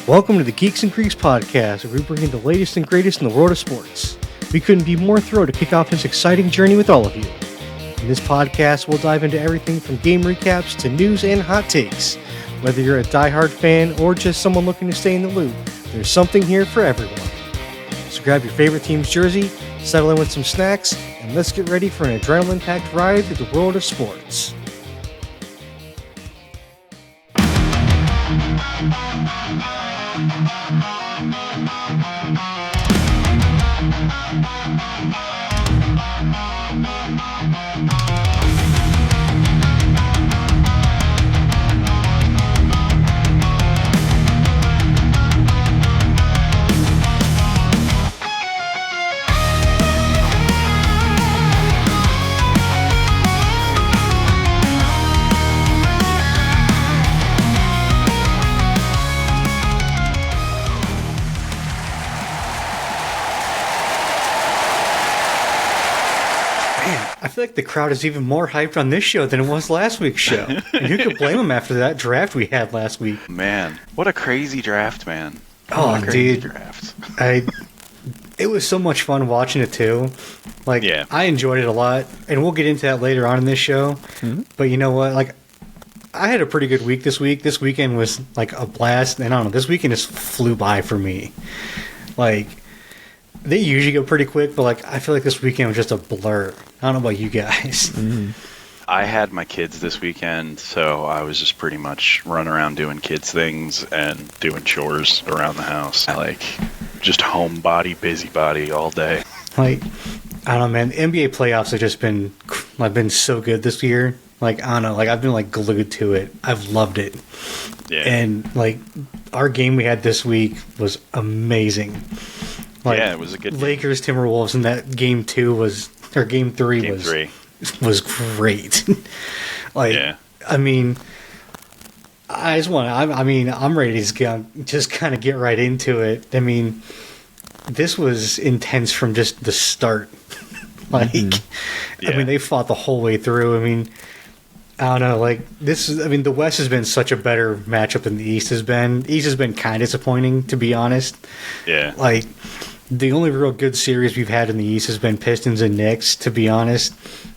Welcome to the Geeks and Greeks podcast, where we bring in the latest and greatest in the world of sports. We couldn't be more thrilled to kick off this exciting journey with all of you. In this podcast, we'll dive into everything from game recaps to news and hot takes. Whether you're a diehard fan or just someone looking to stay in the loop, there's something here for everyone. So grab your favorite team's jersey, settle in with some snacks, and let's get ready for an adrenaline-packed ride through the world of sports. I feel like the crowd is even more hyped on this show than it was last week's show. And who could blame them after that draft we had last week? Man, what a crazy draft, man. Oh, dude. Draft. It was so much fun watching it, too. Like, yeah. I enjoyed it a lot. And we'll get into that later on in this show. Mm-hmm. But you know what? Like, I had a pretty good week this week. This weekend was, like, a blast. And I don't know, this weekend just flew by for me. Like, they usually go pretty quick, but like I feel like this weekend was just a blur. I don't know about you guys. Mm-hmm. I had my kids this weekend, so I was just pretty much running around doing kids things and doing chores around the house. I like just homebody, busybody all day. Like, I don't know, man. The NBA playoffs have just been so good this year. Like, I don't know, like I've been like glued to it. I've loved it. Yeah. And like our game we had this week was amazing. Like, yeah, it was a good Lakers Timberwolves, and that game 2 was, or game 3 was great. Like, yeah. I mean, I just want to, I'm ready to just kind of get right into it. I mean, this was intense from just the start. Like, yeah. I mean, they fought the whole way through. I mean, I don't know, like, the West has been such a better matchup than the East has been. The East has been kind of disappointing, to be honest. Yeah. Like, the only real good series we've had in the East has been Pistons and Knicks, to be honest.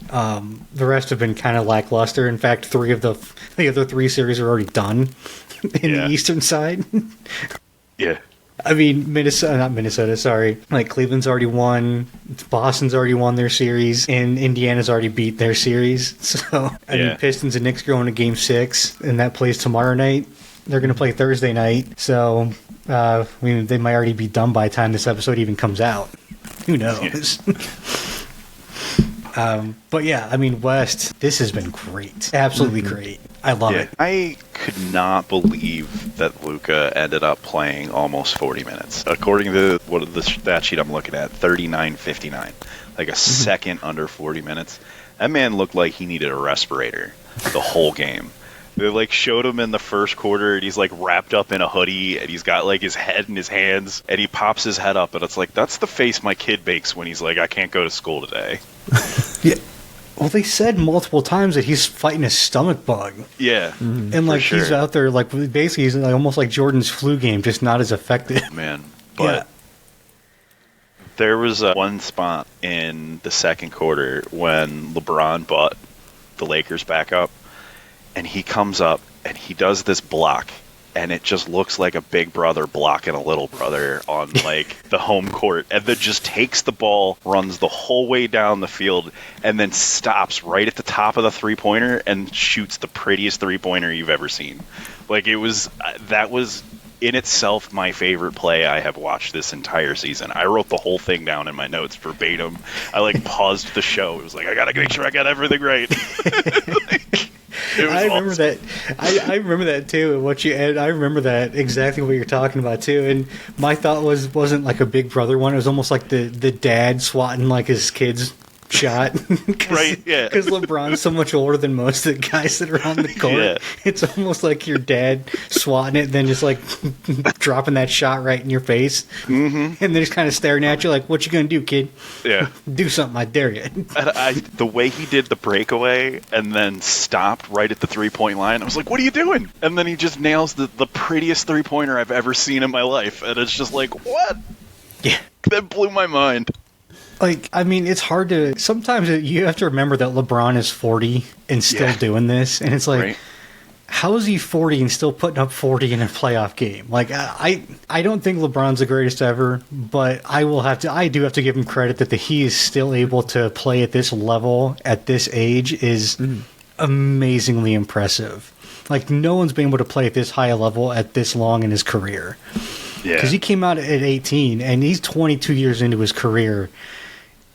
The rest have been kind of lackluster. In fact, 3 of the other 3 series are already done in the Eastern side. Yeah. I mean, not Minnesota, sorry. Like, Cleveland's already won, Boston's already won their series, and Indiana's already beat their series. So, I mean, Pistons and Knicks going to Game 6, and that plays tomorrow night. They're going to play Thursday night, so they might already be done by the time this episode even comes out. Who knows? But yeah, I mean, West, this has been great. Absolutely great. I love it. I could not believe that Luka ended up playing almost 40 minutes. According to the stat sheet I'm looking at, 39.59. Like a second under 40 minutes. That man looked like he needed a respirator the whole game. They like showed him in the first quarter, and he's like wrapped up in a hoodie, and he's got like his head in his hands, and he pops his head up, and it's like, that's the face my kid makes when he's like, I can't go to school today. Yeah. Well, they said multiple times that he's fighting a stomach bug. Yeah. And like he's out there, like basically he's like almost like Jordan's flu game, just not as effective. Man, but there was one spot in the second quarter when LeBron brought the Lakers back up. And he comes up and he does this block, and it just looks like a big brother blocking a little brother on like the home court, and then just takes the ball, runs the whole way down the field, and then stops right at the top of the 3-pointer and shoots the prettiest 3-pointer you've ever seen. Like, that was in itself my favorite play I have watched this entire season. I wrote the whole thing down in my notes verbatim. I like paused the show. It was like, I gotta make sure I got everything right. I remember that. I remember that too. I remember that exactly what you're talking about too. And my thought wasn't like a big brother one. It was almost like the dad swatting like his kids shot. Right, yeah. Because LeBron's so much older than most of the guys that are on the court. Yeah. It's almost like your dad swatting it, then just like dropping that shot right in your face. Mm-hmm. And then just kind of staring at you like, what you going to do, kid? Yeah. Do something, I dare you. The way he did the breakaway and then stopped right at the three-point line, I was like, what are you doing? And then he just nails the prettiest three-pointer I've ever seen in my life. And it's just like, what? Yeah. That blew my mind. Like, I mean, it's hard to... Sometimes you have to remember that LeBron is 40 and still doing this. And it's like, right. How is he 40 and still putting up 40 in a playoff game? Like, I don't think LeBron's the greatest ever, but I do have to give him credit that he is still able to play at this level at this age is amazingly impressive. Like, no one's been able to play at this high a level at this long in his career. Yeah. Because he came out at 18, and he's 22 years into his career.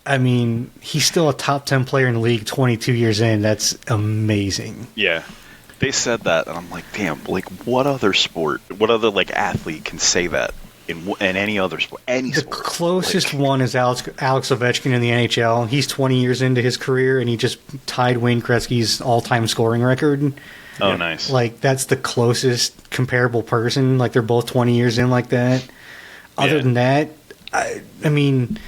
I mean, he's still a top 10 player in the league 22 years in. That's amazing. Yeah. They said that, and I'm like, damn, like, what other sport, what other, like, athlete can say that in any other sport, any sport? The closest one is Alex Ovechkin in the NHL. He's 20 years into his career, and he just tied Wayne Gretzky's all-time scoring record. Oh, nice. Like, that's the closest comparable person. Like, they're both 20 years in like that. Other than that, I mean...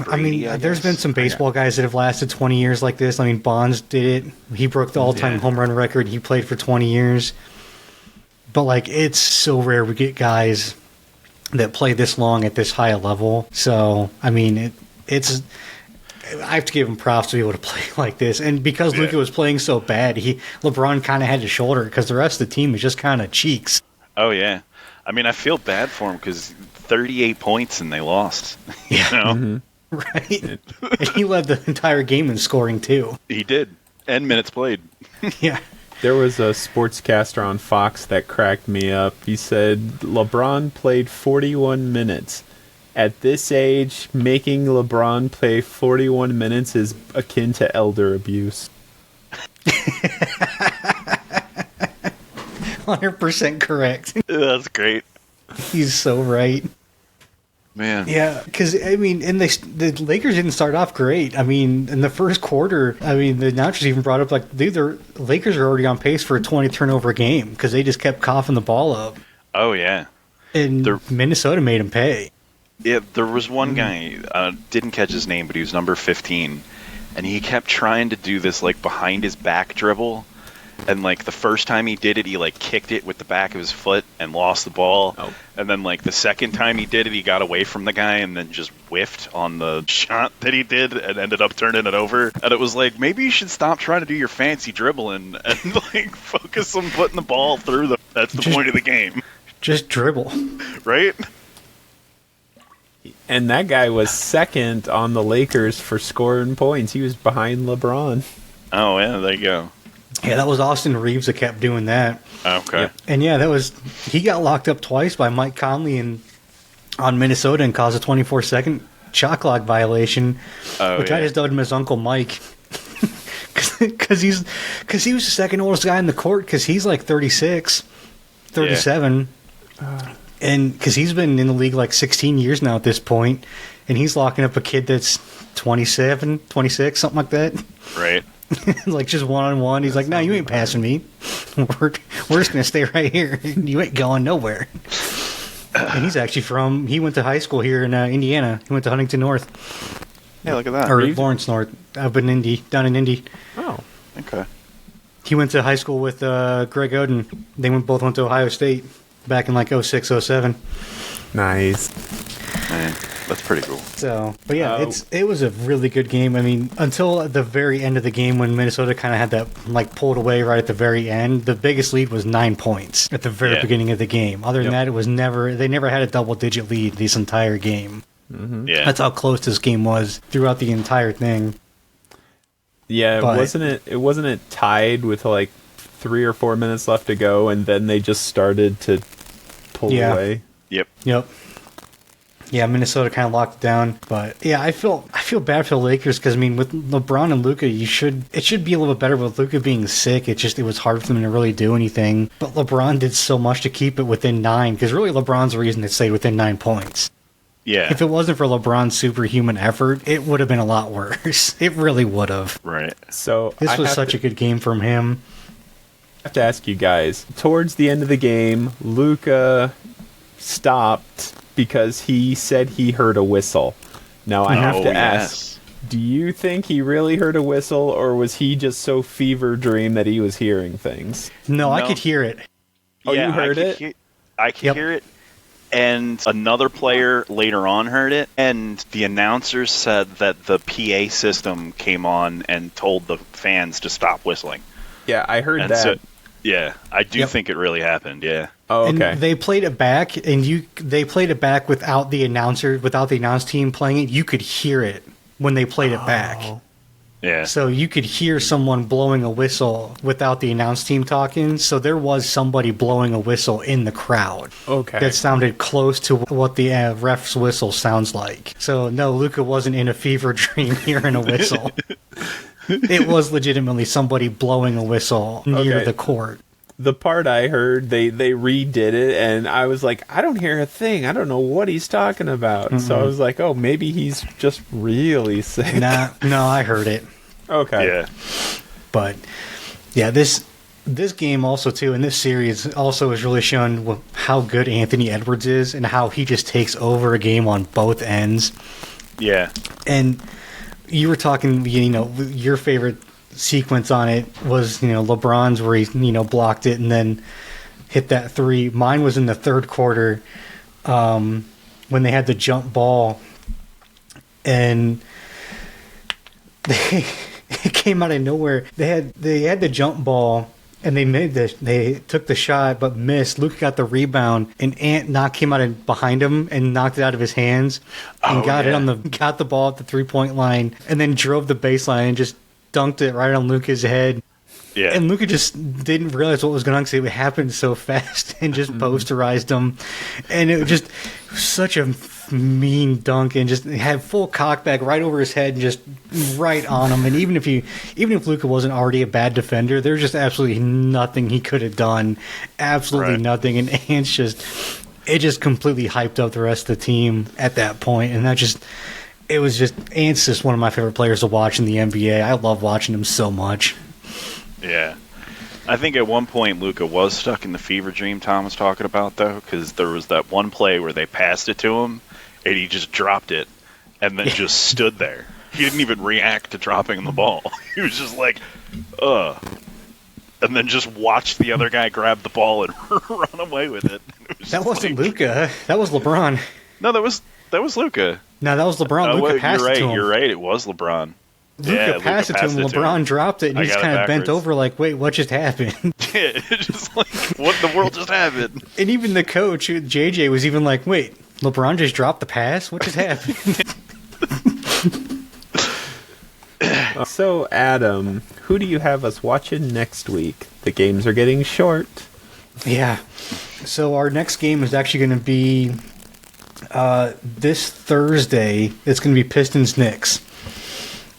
Brady, there's been some baseball guys that have lasted 20 years like this. I mean, Bonds did it. He broke the all-time home run record. He played for 20 years. But, like, it's so rare we get guys that play this long at this high a level. So, I mean, it's... I have to give him props to be able to play like this. And because Luka was playing so bad, LeBron kind of had to shoulder it because the rest of the team is just kind of cheeks. Oh, yeah. I mean, I feel bad for him because 38 points and they lost. You know? Mm-hmm. Right. And he led the entire game in scoring, too. He did. And minutes played. Yeah. There was a sportscaster on Fox that cracked me up. He said LeBron played 41 minutes. At this age, making LeBron play 41 minutes is akin to elder abuse. 100% correct. That's great. He's so right. Man. Yeah, because, I mean, and the Lakers didn't start off great. I mean, in the first quarter, I mean, the announcers even brought up, like, dude, the Lakers are already on pace for a 20 turnover game because they just kept coughing the ball up. Oh, yeah. And Minnesota made him pay. Yeah, there was one guy, didn't catch his name, but he was number 15, and he kept trying to do this, like, behind his back dribble. And, like, the first time he did it, he, like, kicked it with the back of his foot and lost the ball. Oh. And then, like, the second time he did it, he got away from the guy and then just whiffed on the shot that he did and ended up turning it over. And it was like, maybe you should stop trying to do your fancy dribbling and, like, focus on putting the ball through That's the point of the game. Just dribble. Right? And that guy was second on the Lakers for scoring points. He was behind LeBron. Oh, yeah, there you go. Yeah, that was Austin Reeves that kept doing that. Okay. Yeah. And yeah, he got locked up twice by Mike Conley on Minnesota and caused a 24-second shot clock violation, which I just dubbed him as Uncle Mike. Because he was the second oldest guy in the court because he's like 36, 37. Yeah. And because he's been in the league like 16 years now at this point, and he's locking up a kid that's 27, 26, something like that. Right. Like just one-on-one. He's like, no, you ain't passing me. We're just going to stay right here. You ain't going nowhere. And he's actually he went to high school here in Indiana. He went to Huntington North. Yeah, look at that. Or Lawrence North, down in Indy. Oh, okay. He went to high school with Greg Oden. They both went to Ohio State back in like 06, 07. Nice. Man, that's pretty cool. So, but yeah, it was a really good game. I mean, until the very end of the game when Minnesota kind of had that like pulled away right at the very end, the biggest lead was 9 points at the very beginning of the game. Other than that, they never had a double-digit lead this entire game. Mm-hmm. Yeah, that's how close this game was throughout the entire thing. Yeah, wasn't it tied with like 3 or 4 minutes left to go, and then they just started to pull away. Yep. Yeah, Minnesota kind of locked it down, but yeah, I feel bad for the Lakers because I mean, with LeBron and Luka, it should be a little bit better. With Luka being sick, it was hard for them to really do anything. But LeBron did so much to keep it within 9 because really LeBron's the reason it stayed within 9 points. Yeah. If it wasn't for LeBron's superhuman effort, it would have been a lot worse. It really would have. Right. So This was such a good game from him. I have to ask you guys, towards the end of the game, Luka stopped because he said he heard a whistle. Now I have to ask, do you think he really heard a whistle, or was he just so fever dream that he was hearing things? No, I could hear it. Oh, you heard it? I could hear it. And another player later on heard it, and the announcers said that the PA system came on and told the fans to stop whistling. Yeah, I heard that. So, yeah, I do think it really happened, yeah. Oh, okay. And they played it back, and they played it back without the announce team playing it. You could hear it when they played it back. Yeah. So you could hear someone blowing a whistle without the announce team talking. So there was somebody blowing a whistle in the crowd. Okay. That sounded close to what the ref's whistle sounds like. So no, Luka wasn't in a fever dream hearing a whistle. It was legitimately somebody blowing a whistle near the court. The part I heard, they redid it, and I was like, I don't hear a thing. I don't know what he's talking about. Mm-hmm. So I was like, oh, maybe he's just really sick. No, I heard it. Okay. Yeah. But, yeah, this game also, too, and this series also has really shown how good Anthony Edwards is and how he just takes over a game on both ends. Yeah. And you were talking, your favorite sequence on it was, LeBron's where he, blocked it and then hit that three. Mine was in the third quarter when they had the jump ball and it came out of nowhere. They had the jump ball and they took the shot but missed. Luka got the rebound and Ant came out behind him and knocked it out of his hands and got the ball at the 3-point line and then drove the baseline and just dunked it right on Luka's head. Yeah. And Luka just didn't realize what was going on because it happened so fast and just posterized him. And it was just such a mean dunk and just had full cockback right over his head and just right on him. And even if Luka wasn't already a bad defender, there's just absolutely nothing he could have done. Absolutely nothing. And Ant's just completely hyped up the rest of the team at that point. And Ant's just one of my favorite players to watch in the NBA. I love watching him so much. Yeah. I think at one point Luka was stuck in the fever dream Tom was talking about, though, because there was that one play where they passed it to him, and he just dropped it, and then just stood there. He didn't even react to dropping the ball. He was just like, ugh. And then just watched the other guy grab the ball and run away with it. That wasn't Luka. That was LeBron. No, that was Luka. No, that was LeBron. Luka passed it to him. You're right. It was LeBron. Luka passed it to him. LeBron dropped it, and he just kind of bent over like, wait, what just happened? Yeah, just like, what in the world just happened? And even the coach, JJ, was even like, wait, LeBron just dropped the pass? What just happened? So, Adam, who do you have us watching next week? The games are getting short. Yeah. So our next game is actually going to be this Thursday. It's going to be Pistons-Knicks.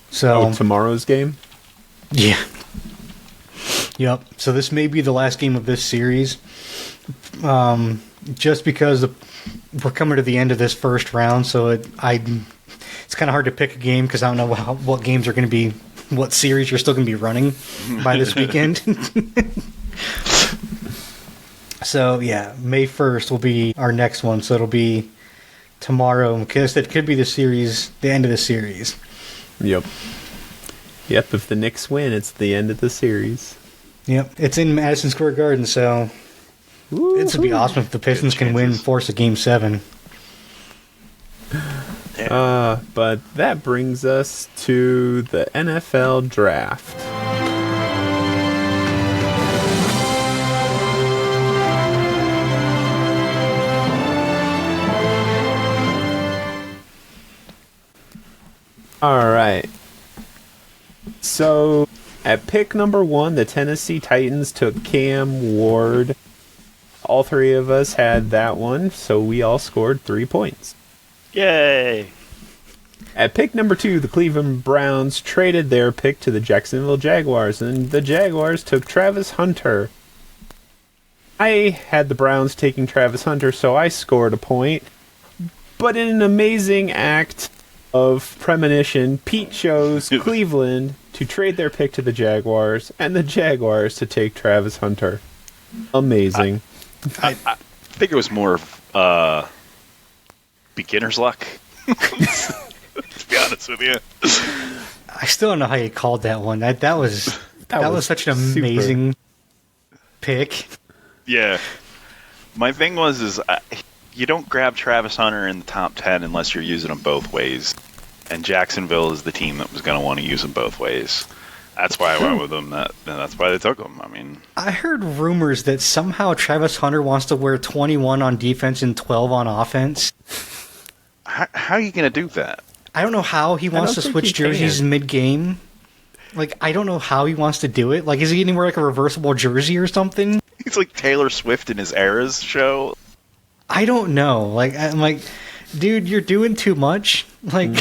So tomorrow's game? Yeah. Yep. So this may be the last game of this series. Just because we're coming to the end of this first round, so it's kind of hard to pick a game because I don't know what games are going to be, what series you're still going to be running by this weekend. So, yeah, May 1st will be our next one, so it'll be tomorrow, because it could be the end of the series. Yep, if the Knicks win, it's the end of the series. Yep, it's in Madison Square Garden, so this would be awesome if the Pistons can win and force a Game 7. But that brings us to the NFL Draft. All right. So, at pick number 1, the Tennessee Titans took Cam Ward. All three of us had that one, so we all scored 3 points. Yay! At pick number 2, the Cleveland Browns traded their pick to the Jacksonville Jaguars, and the Jaguars took Travis Hunter. I had the Browns taking Travis Hunter, so I scored a point. But in an amazing act of premonition, Pete chose Cleveland to trade their pick to the Jaguars, and the Jaguars to take Travis Hunter. Amazing. I think it was more beginner's luck. To be honest with you, I still don't know how you called that one. That was such an amazing pick. Yeah. My thing was you don't grab Travis Hunter in the top 10 unless you're using him both ways. And Jacksonville is the team that was going to want to use him both ways. That's why I went with him. That's why they took him. I mean, I heard rumors that somehow Travis Hunter wants to wear 21 on defense and 12 on offense. How are you going to do that? I don't know how he wants to switch jerseys mid-game. Like, I don't know how he wants to do it. Like, is he going to wear like a reversible jersey or something? He's like Taylor Swift in his Eras show. I don't know. Like, I'm like, dude, you're doing too much. Like,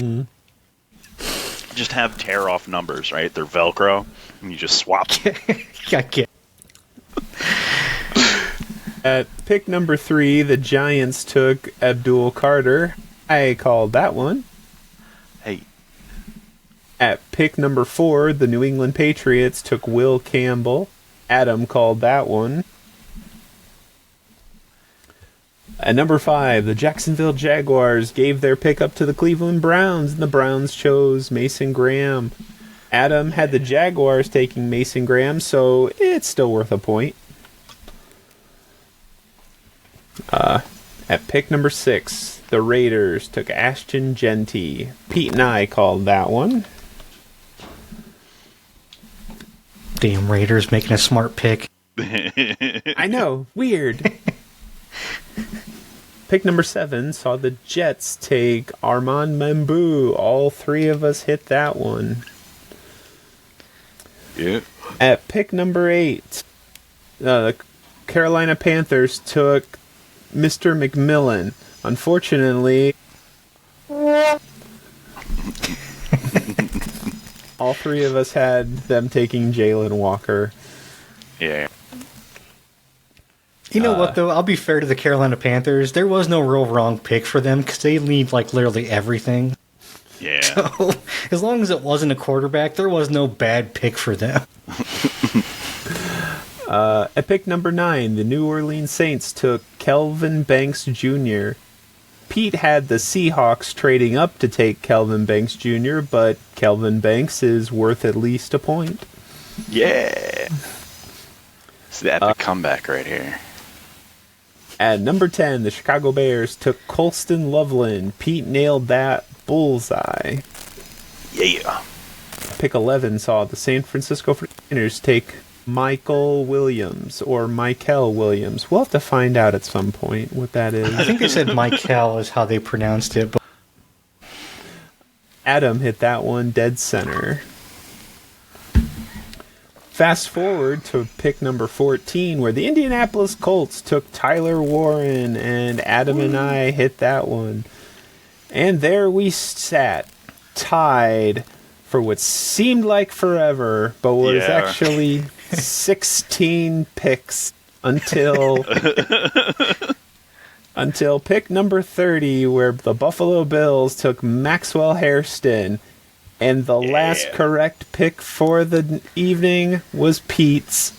just have tear-off numbers, right? They're Velcro, and you just swap them. I get. At pick number 3, the Giants took Abdul Carter. I called that one. Hey. At pick number 4, the New England Patriots took Will Campbell. Adam called that one. At number 5, the Jacksonville Jaguars gave their pick up to the Cleveland Browns, and the Browns chose Mason Graham. Adam had the Jaguars taking Mason Graham, so it's still worth a point. At pick number 6, the Raiders took Ashton Genty. Pete and I called that one. Damn Raiders making a smart pick. I know, weird. Pick number 7 saw the Jets take Armand Mambu. All 3 of us hit that one. Yeah. At pick number 8, the Carolina Panthers took Mr. McMillan. Unfortunately, all 3 of us had them taking Jalen Walker. Yeah. You know what, though? I'll be fair to the Carolina Panthers. There was no real wrong pick for them because they need, like, literally everything. Yeah. So, as long as it wasn't a quarterback, there was no bad pick for them. At pick number 9, the New Orleans Saints took Kelvin Banks Jr. Pete had the Seahawks trading up to take Kelvin Banks Jr., but Kelvin Banks is worth at least a point. Yeah. It's the epic comeback right here. At number 10, the Chicago Bears took Colston Loveland. Pete nailed that bullseye. Yeah. Pick 11 saw the San Francisco 49ers take Michael Williams, or Michael Williams. We'll have to find out at some point what that is. I think they said Michael is how they pronounced it. But Adam hit that one dead center. Fast forward to pick number 14, where the Indianapolis Colts took Tyler Warren, and Adam and I hit that one. And there we sat, tied for what seemed like forever, but was actually 16 picks until pick number 30, where the Buffalo Bills took Maxwell Hairston. And the last correct pick for the evening was Pete's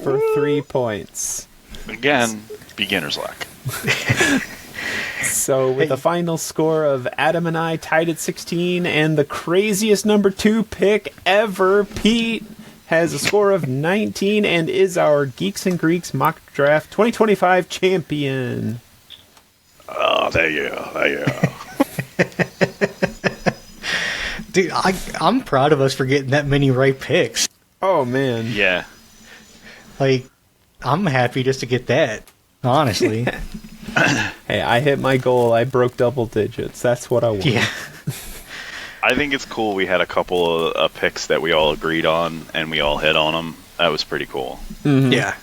for 3 points. Again, beginner's luck. So with the final score of Adam and I tied at 16 and the craziest number 2 pick ever, Pete has a score of 19 and is our Geeks and Greeks Mock Draft 2025 champion. Oh, there you go. There you go. dude, I'm proud of us for getting that many right picks. Oh, man. Yeah. Like, I'm happy just to get that, honestly. Hey, I hit my goal. I broke double digits. That's what I want. Yeah. I think it's cool we had a couple of picks that we all agreed on, and we all hit on them. That was pretty cool. Mm-hmm. Yeah.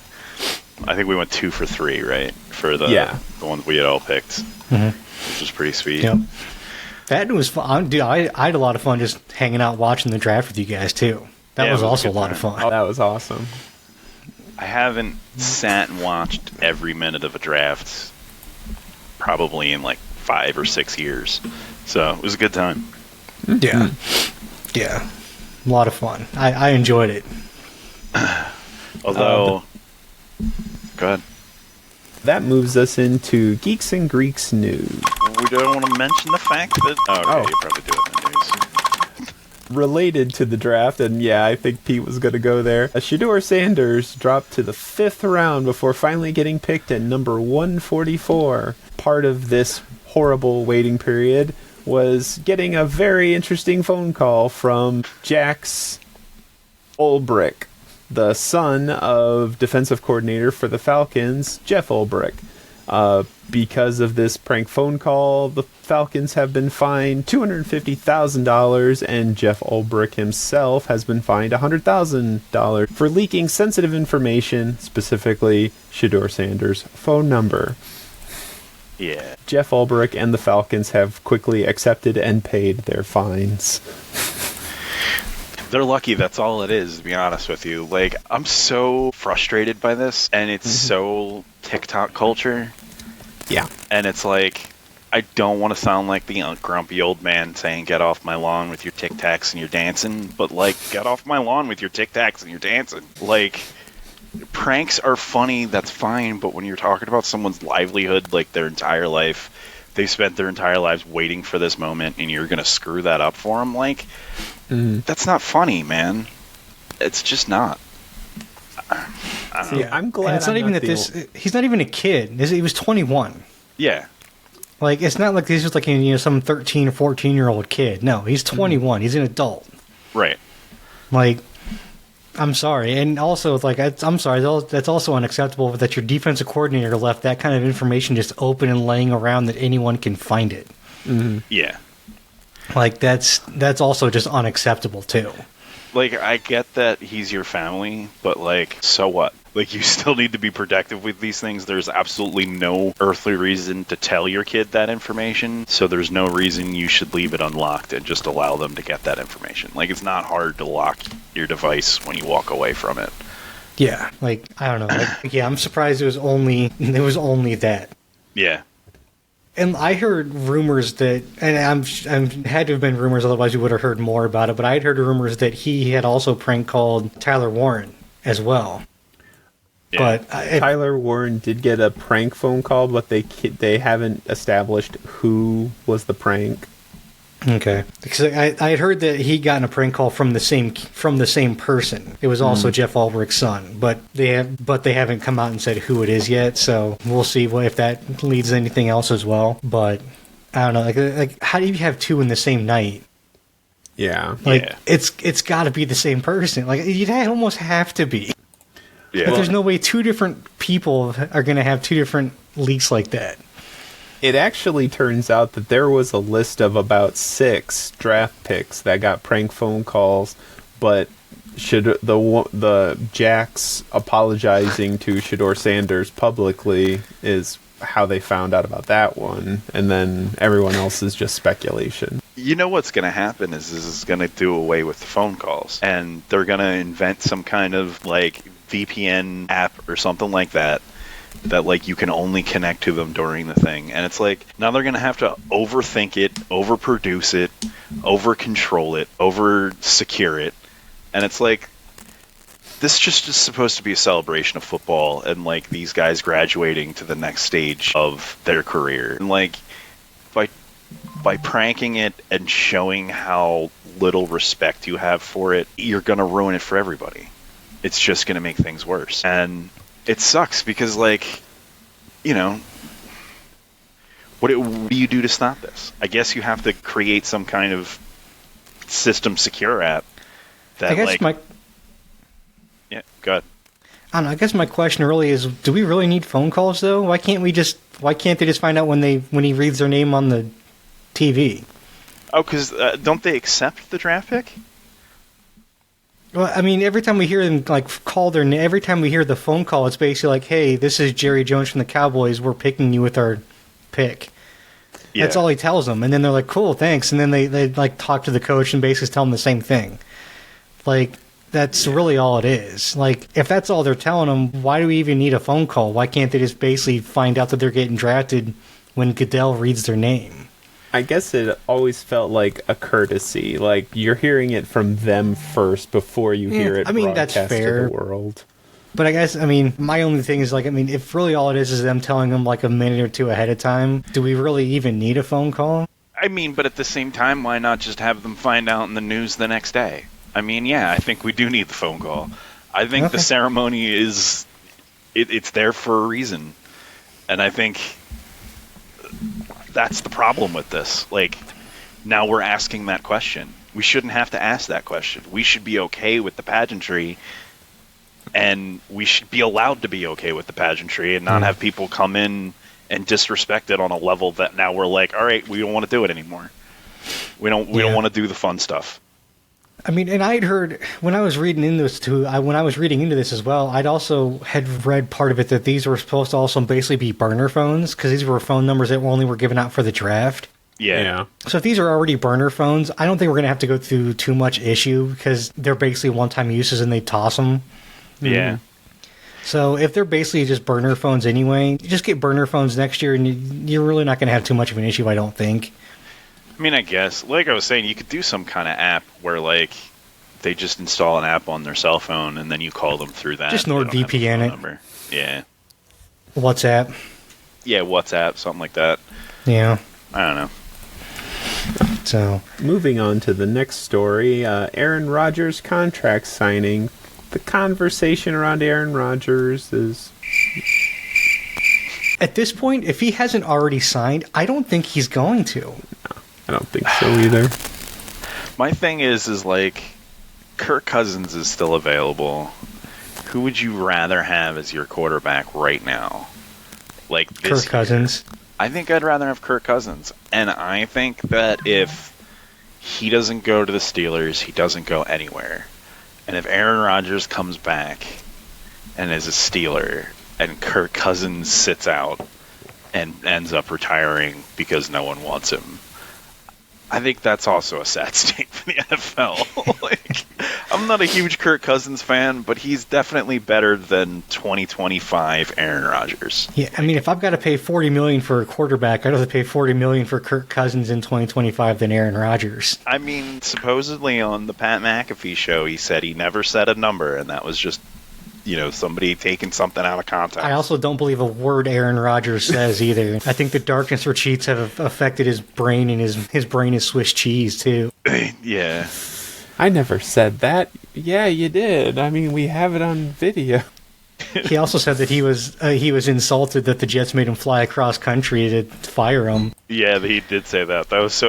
I think we went 2 for 3, right? For the ones we had all picked, which was pretty sweet. Yep. That was fun. Dude, I had a lot of fun just hanging out watching the draft with you guys, too. That was also a lot of fun. Oh, that was awesome. I haven't sat and watched every minute of a draft probably in like 5 or 6 years. So it was a good time. Yeah. Yeah. A lot of fun. I enjoyed it. Although, go ahead. That moves us into Geeks and Greeks news. We don't want to mention the fact that... you probably do it in the news. Related to the draft, and yeah, I think Pete was going to go there. Shedeur Sanders dropped to the 5th round before finally getting picked at number 144. Part of this horrible waiting period was getting a very interesting phone call from Jax Ulbrich, the son of defensive coordinator for the Falcons, Jeff Ulbrich. Because of this prank phone call, the Falcons have been fined $250,000, and Jeff Ulbrich himself has been fined $100,000 for leaking sensitive information, specifically Shedeur Sanders' phone number. Yeah. Jeff Ulbrich and the Falcons have quickly accepted and paid their fines. They're lucky that's all it is, to be honest with you. Like, I'm so frustrated by this, and it's so TikTok culture. Yeah. And it's like, I don't want to sound like the grumpy old man saying, get off my lawn with your Tic Tacs and your dancing, but, like, get off my lawn with your Tic Tacs and your dancing. Like, pranks are funny, that's fine, but when you're talking about someone's livelihood, like, their entire life, they spent their entire lives waiting for this moment, and you're going to screw that up for them, like... That's not funny, man. It's just not. I don't know. Yeah, I'm glad. And it's not even that he's not even a kid. He was 21. Yeah. Like, it's not like he's just like, some 13 or 14-year-old kid. No, he's 21. He's an adult. Right. Like, I'm sorry. And also, like, I'm sorry. That's also unacceptable that your defensive coordinator left that kind of information just open and laying around that anyone can find it. Yeah. Like, that's also just unacceptable, too. Like, I get that he's your family, but, like, so what? Like, you still need to be protective with these things. There's absolutely no earthly reason to tell your kid that information, so there's no reason you should leave it unlocked and just allow them to get that information. Like, it's not hard to lock your device when you walk away from it. Yeah, like, I don't know. Like, I'm surprised it was only that. Yeah. And I heard rumors that, and I'm had to have been rumors, otherwise we would have heard more about it, but I had heard rumors that he had also prank called Tyler Warren as well. Yeah. But Tyler Warren did get a prank phone call, but they haven't established who was the prank. Okay, because I had heard that he gotten a prank call from the same person. It was also Jeff Ulbrich's son, but they haven't come out and said who it is yet. So we'll see if that leads to anything else as well. But I don't know, like how do you have two in the same night? Yeah, like it's got to be the same person. Like you'd almost have to be. Yeah, but there's no way two different people are going to have two different leaks like that. It actually turns out that there was a list of about 6 draft picks that got prank phone calls, but the Jax apologizing to Shedeur Sanders publicly is how they found out about that one, and then everyone else is just speculation. You know what's going to happen is this is going to do away with the phone calls, and they're going to invent some kind of like VPN app or something like that like you can only connect to them during the thing. And it's like now they're going to have to overthink it, overproduce it, over-control it, over-secure it. And it's like this just is supposed to be a celebration of football and like these guys graduating to the next stage of their career. And like by pranking it and showing how little respect you have for it, you're going to ruin it for everybody. It's just going to make things worse. And it sucks because, like, you know, what do you do to stop this? I guess you have to create some kind of system secure app that, I guess yeah, go ahead. I don't know. I guess my question really is: do we really need phone calls though? Why can't they just find out when he reads their name on the TV? Oh, because don't they accept the draft pick? Well, I mean, every time we hear them every time we hear the phone call, it's basically like, "Hey, this is Jerry Jones from the Cowboys. We're picking you with our pick." Yeah. That's all he tells them, and then they're like, "Cool, thanks." And then they like talk to the coach and basically tell them the same thing. Like that's really all it is. Like if that's all they're telling them, why do we even need a phone call? Why can't they just basically find out that they're getting drafted when Goodell reads their name. I guess it always felt like a courtesy. Like, you're hearing it from them first before you hear it that's broadcast fair. to the world. But I guess, my only thing is, if really all it is them telling them, a minute or two ahead of time, do we really even need a phone call? But at the same time, why not just have them find out in the news the next day? I think we do need the phone call. I think the ceremony is... It's there for a reason. And I think that's the problem with this. Now we're asking that question. We shouldn't have to ask that question. We should be okay with the pageantry, and we should be allowed to be okay with the pageantry and not have people come in and disrespect it on a level that now we're like, all right, we don't want to do it anymore. We don't want to do the fun stuff. And I'd heard when I was reading into this too. When I was reading into this as well, I'd also had read part of it that these were supposed to also basically be burner phones because these were phone numbers that only were given out for the draft. Yeah. So if these are already burner phones, I don't think we're going to have to go through too much issue because they're basically one-time uses and they toss them. Yeah. So if they're basically just burner phones anyway, you just get burner phones next year and you're really not going to have too much of an issue, I don't think. I guess, like I was saying, you could do some kind of app where, they just install an app on their cell phone and then you call them through that. Just NordVPN it. Number. Yeah. WhatsApp. Yeah, WhatsApp, something like that. Yeah. I don't know. So, moving on to the next story, Aaron Rodgers contract signing. The conversation around Aaron Rodgers is... At this point, if he hasn't already signed, I don't think he's going to. No, I don't think so either. My thing is Kirk Cousins is still available. Who would you rather have as your quarterback right now? Kirk Cousins. I think I'd rather have Kirk Cousins. And I think that if he doesn't go to the Steelers, he doesn't go anywhere. And if Aaron Rodgers comes back and is a Steeler and Kirk Cousins sits out and ends up retiring because no one wants him, I think that's also a sad state for the NFL. I'm not a huge Kirk Cousins fan, but he's definitely better than 2025 Aaron Rodgers. Yeah, if I've got to pay $40 million for a quarterback, I'd rather pay $40 million for Kirk Cousins in 2025 than Aaron Rodgers. Supposedly on the Pat McAfee show, he said he never said a number, and that was just somebody taking something out of context. I also don't believe a word Aaron Rodgers says either. I think the darkness or cheats have affected his brain, and his brain is Swiss cheese, too. Yeah. I never said that. Yeah, you did. We have it on video. He also said that he was insulted that the Jets made him fly across country to fire him. Yeah, he did say that.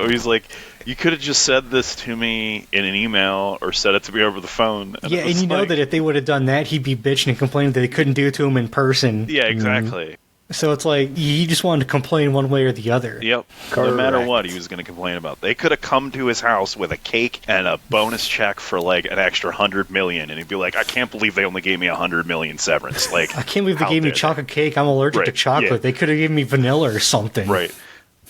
He's like, you could have just said this to me in an email or said it to me over the phone. And know that if they would have done that, he'd be bitching and complaining that they couldn't do it to him in person. Yeah, exactly. So it's like, he just wanted to complain one way or the other. Yep. Correct. No matter what he was going to complain about. They could have come to his house with a cake and a bonus check for an extra $100 million, and he'd be like, I can't believe they only gave me $100 million severance. I can't believe they gave me chocolate cake. I'm allergic to chocolate. Yeah. They could have given me vanilla or something. Right.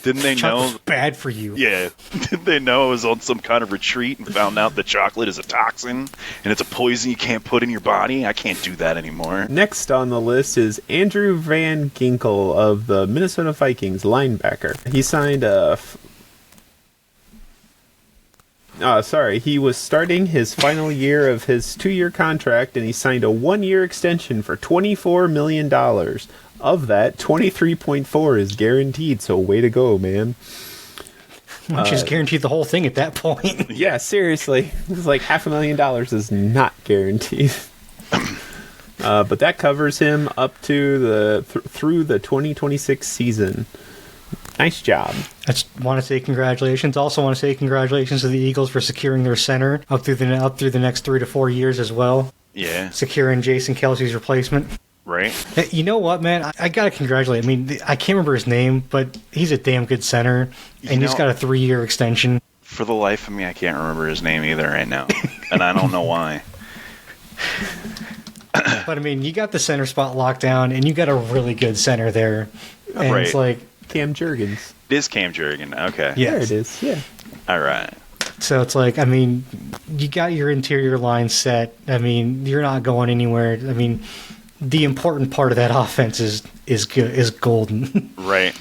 Didn't they know? Bad for you. Yeah. Didn't they know I was on some kind of retreat and found out that chocolate is a toxin and it's a poison you can't put in your body? I can't do that anymore. Next on the list is Andrew Van Ginkel of the Minnesota Vikings, linebacker. He signed he was starting his final year of his 2-year contract, and he signed a 1-year extension for $24 million. Of that, 23.4 is guaranteed, so way to go, man. Which is guaranteed the whole thing at that point. Yeah, seriously. It's like $500,000 is not guaranteed. But that covers him up to through the 2026 season. Nice job. I just want to say congratulations. Also want to say congratulations to the Eagles for securing their center up through the next 3 to 4 years as well. Yeah. Securing Jason Kelce's replacement. Right. You know what, man? I got to congratulate. I can't remember his name, but he's a damn good center, and he's got a 3-year extension. For the life of me, I can't remember his name either right now, and I don't know why. But, you got the center spot locked down, and you got a really good center there. And right. It's like... Cam Jurgens. It is Cam Jurgens, okay. Yes. There it is, yeah. All right. So it's like, you got your interior line set. You're not going anywhere. The important part of that offense is golden. Right.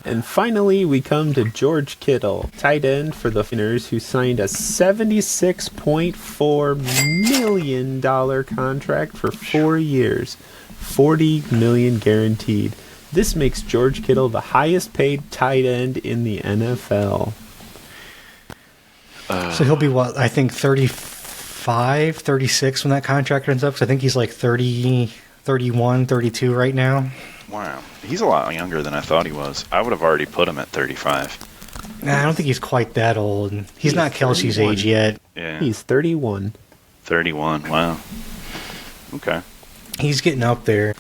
And finally, we come to George Kittle, tight end for the Niners, who signed a $76.4 million contract for 4 years, $40 million guaranteed. This makes George Kittle the highest paid tight end in the NFL. So he'll be, what, I think 35, 36 when that contract ends up? Because I think he's like 30, 31, 32 right now. Wow. He's a lot younger than I thought he was. I would have already put him at 35. Nah, I don't think he's quite that old. He's not Kelsey's 31. age yet. Yeah. He's 31. 31. Wow. Okay. He's getting up there.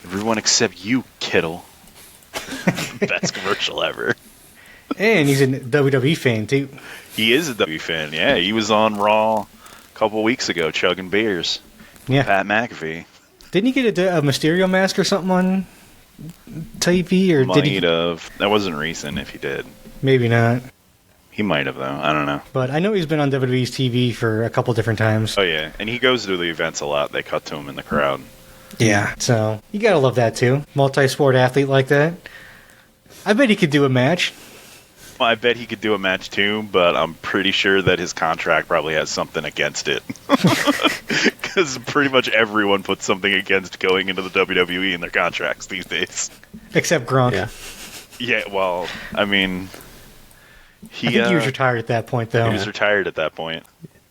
Everyone except you, Kittle. Best commercial ever. And he's a WWE fan, too. He is a W fan, yeah. He was on Raw a couple weeks ago chugging beers. Yeah. Pat McAfee. Didn't he get a Mysterio mask or something on TV? Or Might did he? have. That wasn't recent if he did. Maybe not. He might have, though. I don't know. But I know he's been on WWE's TV for a couple different times. Oh, yeah. And he goes to the events a lot. They cut to him in the crowd. Yeah. So you gotta love that, too. Multi-sport athlete like that. I bet he could do a match. Well, I bet he could do a match, too, but I'm pretty sure that his contract probably has something against it. Because pretty much everyone puts something against going into the WWE in their contracts these days. Except Gronk. Yeah. Yeah, well, I mean... I think he was retired at that point, though. He was retired at that point.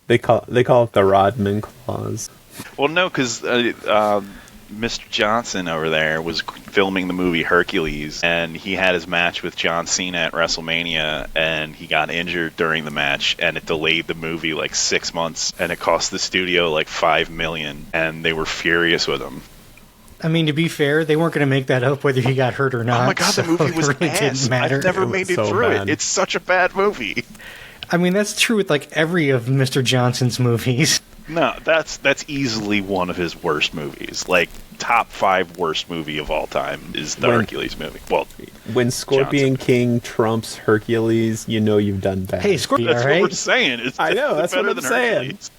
They call it the Rodman clause. Well, no, because Mr. Johnson over there was filming the movie Hercules, and he had his match with John Cena at WrestleMania, and he got injured during the match, and it delayed the movie like 6 months, and it cost the studio like $5 million, and they were furious with him. I mean, to be fair, they weren't going to make that up whether he got hurt or not. Oh my god, the movie was it really ass. didn't matter. I've never It was made it so through bad. it. It's such a bad movie. I mean, that's true with like every of Mr. Johnson's movies. No, that's easily one of his worst movies. Like, top 5 worst movie of all time is the Hercules movie. Well, When Scorpion Johnson. King trumps Hercules, you know you've done bad. Hey, Scorpion, that's all right? what we're saying. It's I know, that's better what I'm than saying. Hercules.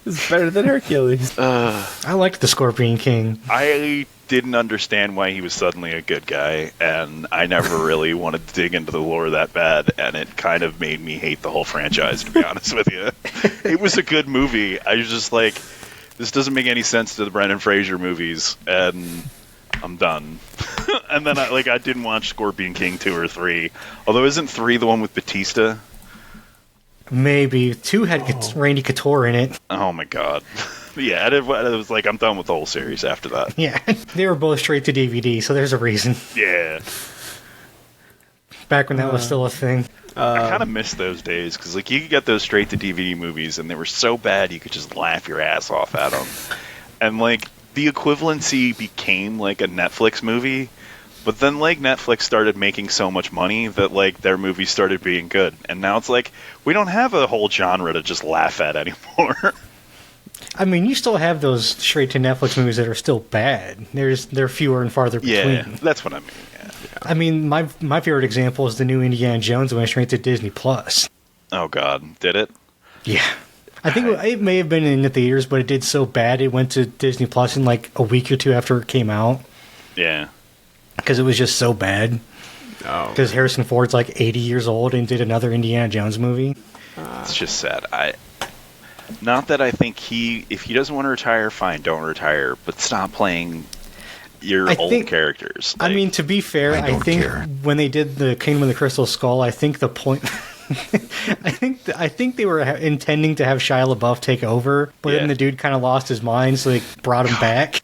It's better than Hercules. I liked the Scorpion King. I didn't understand why he was suddenly a good guy, and I never really wanted to dig into the lore that bad, and it kind of made me hate the whole franchise, to be honest with you. It was a good movie. I was just like, this doesn't make any sense to the Brendan Fraser movies, and I'm done. And then I didn't watch Scorpion King 2 or 3. Although isn't 3 the one with Batista? Maybe 2 had Randy Couture in it. Oh my god. Yeah, it was like, I'm done with the whole series after that. Yeah, they were both straight to DVD, so there's a reason. Yeah. Back when that was still a thing. I kind of miss those days, because like, you could get those straight to DVD movies, and they were so bad you could just laugh your ass off at them. And like, the equivalency became like a Netflix movie, but then like Netflix started making so much money that like their movies started being good, and now it's like, we don't have a whole genre to just laugh at anymore. I mean, you still have those straight to Netflix movies that are still bad. They're fewer and farther between. Yeah, that's what I mean. Yeah. I mean, my favorite example is the new Indiana Jones went straight to Disney Plus. Oh god, did it? Yeah. I think it may have been in the theaters, but it did so bad it went to Disney Plus in like a week or 2 after it came out. Yeah. Because it was just so bad. Oh. Because Harrison Ford's like 80 years old and did another Indiana Jones movie. It's just sad. Not that I think if he doesn't want to retire, fine, don't retire, but stop playing your old characters. I mean, to be fair, I think when they did the Kingdom of the Crystal Skull, I think the point... I think they were intending to have Shia LaBeouf take over, but then the dude kind of lost his mind, so they brought him back.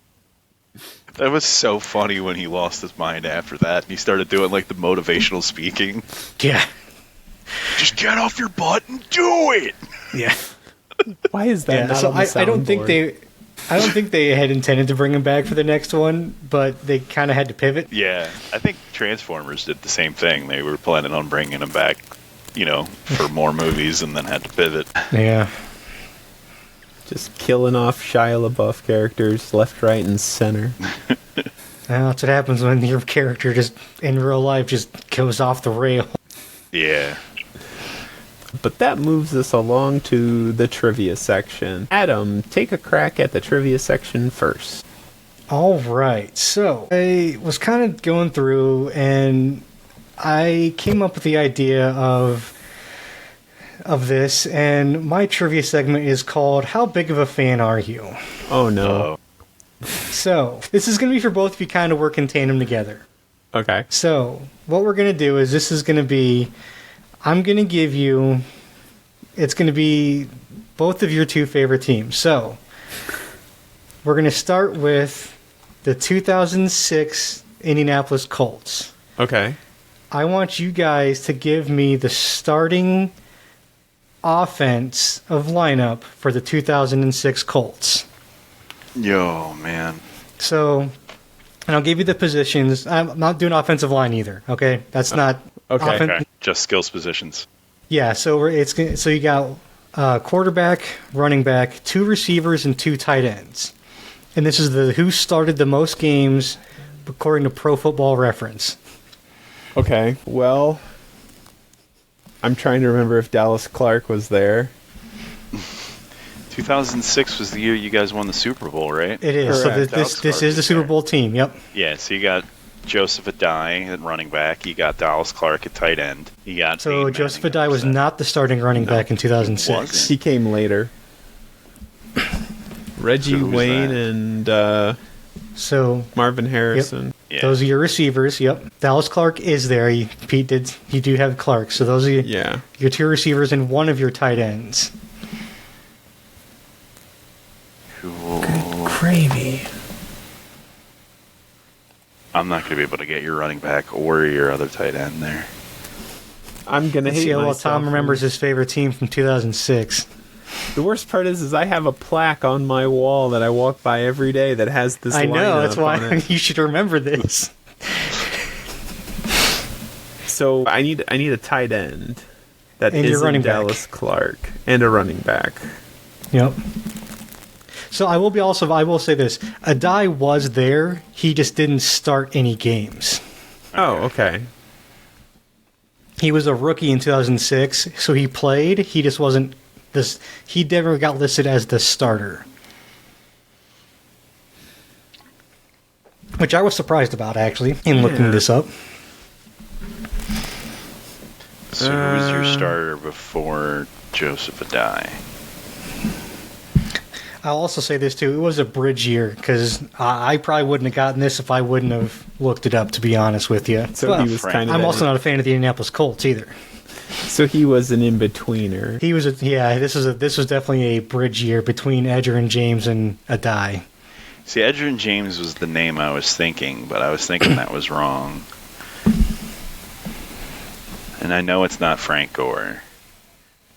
That was so funny when he lost his mind after that, and he started doing like the motivational speaking. Yeah. Just get off your butt and do it! Yeah. Why is that not so on the I don't think soundboard? I don't think they had intended to bring him back for the next one, but they kind of had to pivot. Yeah, I think Transformers did the same thing. They were planning on bringing him back, for more movies, and then had to pivot. Yeah. Just killing off Shia LaBeouf characters left, right, and center. Well, that's what happens when your character just in real life just goes off the rail. Yeah. But that moves us along to the trivia section. Adam, take a crack at the trivia section first. All right. So I was kind of going through, and I came up with the idea of this, and my trivia segment is called "How Big of a Fan Are You?" Oh no! So this is going to be for both of you, kind of work in tandem together. Okay. So what we're going to do is this is going to be, I'm going to give you, it's going to be both of your two favorite teams. So we're going to start with the 2006 Indianapolis Colts. Okay. I want you guys to give me the starting offense of lineup for the 2006 Colts. Yo, man. So, and I'll give you the positions. I'm not doing offensive line either. Okay, that's not okay. Okay. Just skills positions. Yeah, so you got quarterback, running back, 2 receivers, and 2 tight ends. And this is the who started the most games according to Pro Football Reference. Okay. Well, I'm trying to remember if Dallas Clark was there. 2006 was the year you guys won the Super Bowl, right? It is. Correct. So this is the Super Bowl team. Yep. Yeah. So you got Joseph Adai at running back. You got Dallas Clark at tight end. You got So Joseph Adai was not the starting running back in 2006. He came later. Reggie So who's Wayne that? and So Marvin Harrison. Yeah. those are your receivers. Yep. Dallas Clark is there. You do have Clark. So those are Yeah. your 2 receivers and 1 of your tight ends. Gravy. I'm not going to be able to get your running back or your other tight end there. I'm gonna Let's hate see how well myself. Tom remembers his favorite team from 2006. The worst part is I have a plaque on my wall that I walk by every day that has this. I know, that's lineup on why it. you should remember this. So I need a tight end that And your isn't running back. Dallas Clark and a running back. Yep. So I will say this. Adai was there, he just didn't start any games. Oh, okay. He was a rookie in 2006, so he played, he just wasn't this. He never got listed as the starter. Which I was surprised about, actually, in looking Yeah. this up. So who was your starter before Joseph Adai? I'll also say this too. It was a bridge year because I probably wouldn't have gotten this if I wouldn't have looked it up. To be honest with you, So Well, he was Frank. kind of. I'm also not a fan of the Indianapolis Colts either. So he was an in-betweener. He was This was definitely a bridge year between Edgerrin James and Adai. See, Edgerrin James was the name I was thinking, but I was thinking that was wrong. And I know it's not Frank Gore.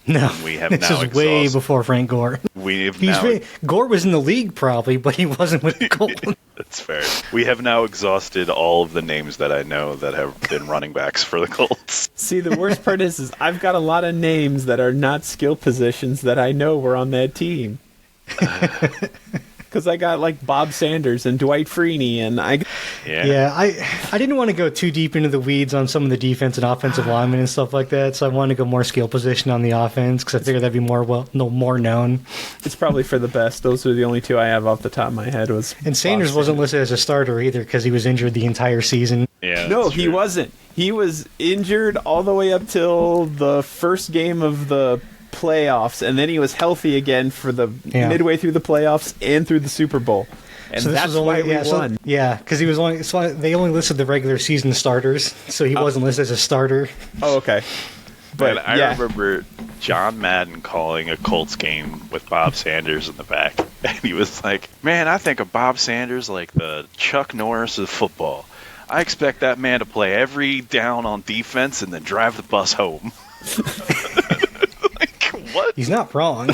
No, We have this now is way exhausted- before Frank Gore. Gore was in the league probably, but he wasn't with the Colts. That's fair. We have now exhausted all of the names that I know that have been running backs for the Colts. See, the worst part is I've got a lot of names that are not skill positions that I know were on that team. Because I got like Bob Sanders and Dwight Freeney, and Yeah, I didn't want to go too deep into the weeds on some of the defense and offensive linemen and stuff like that, so I wanted to go more skill position on the offense because I figured that'd be more known. it's probably for the best. Those are the only 2 I have off the top of my head. And Sanders wasn't listed as a starter either because he was injured the entire season. Yeah. No, that's he true. wasn't. He was injured all the way up till the first game of the playoffs, and then he was healthy again for the midway through the playoffs and through the Super Bowl. And So this that's was only, why we won. because he was only. So they only listed the regular season starters, so he wasn't listed as a starter. Oh, okay. But I yeah, remember John Madden calling a Colts game with Bob Sanders in the back. And he was like, man, I think of Bob Sanders like the Chuck Norris of football. I expect that man to play every down on defense and then drive the bus home. Like, what? He's not wrong.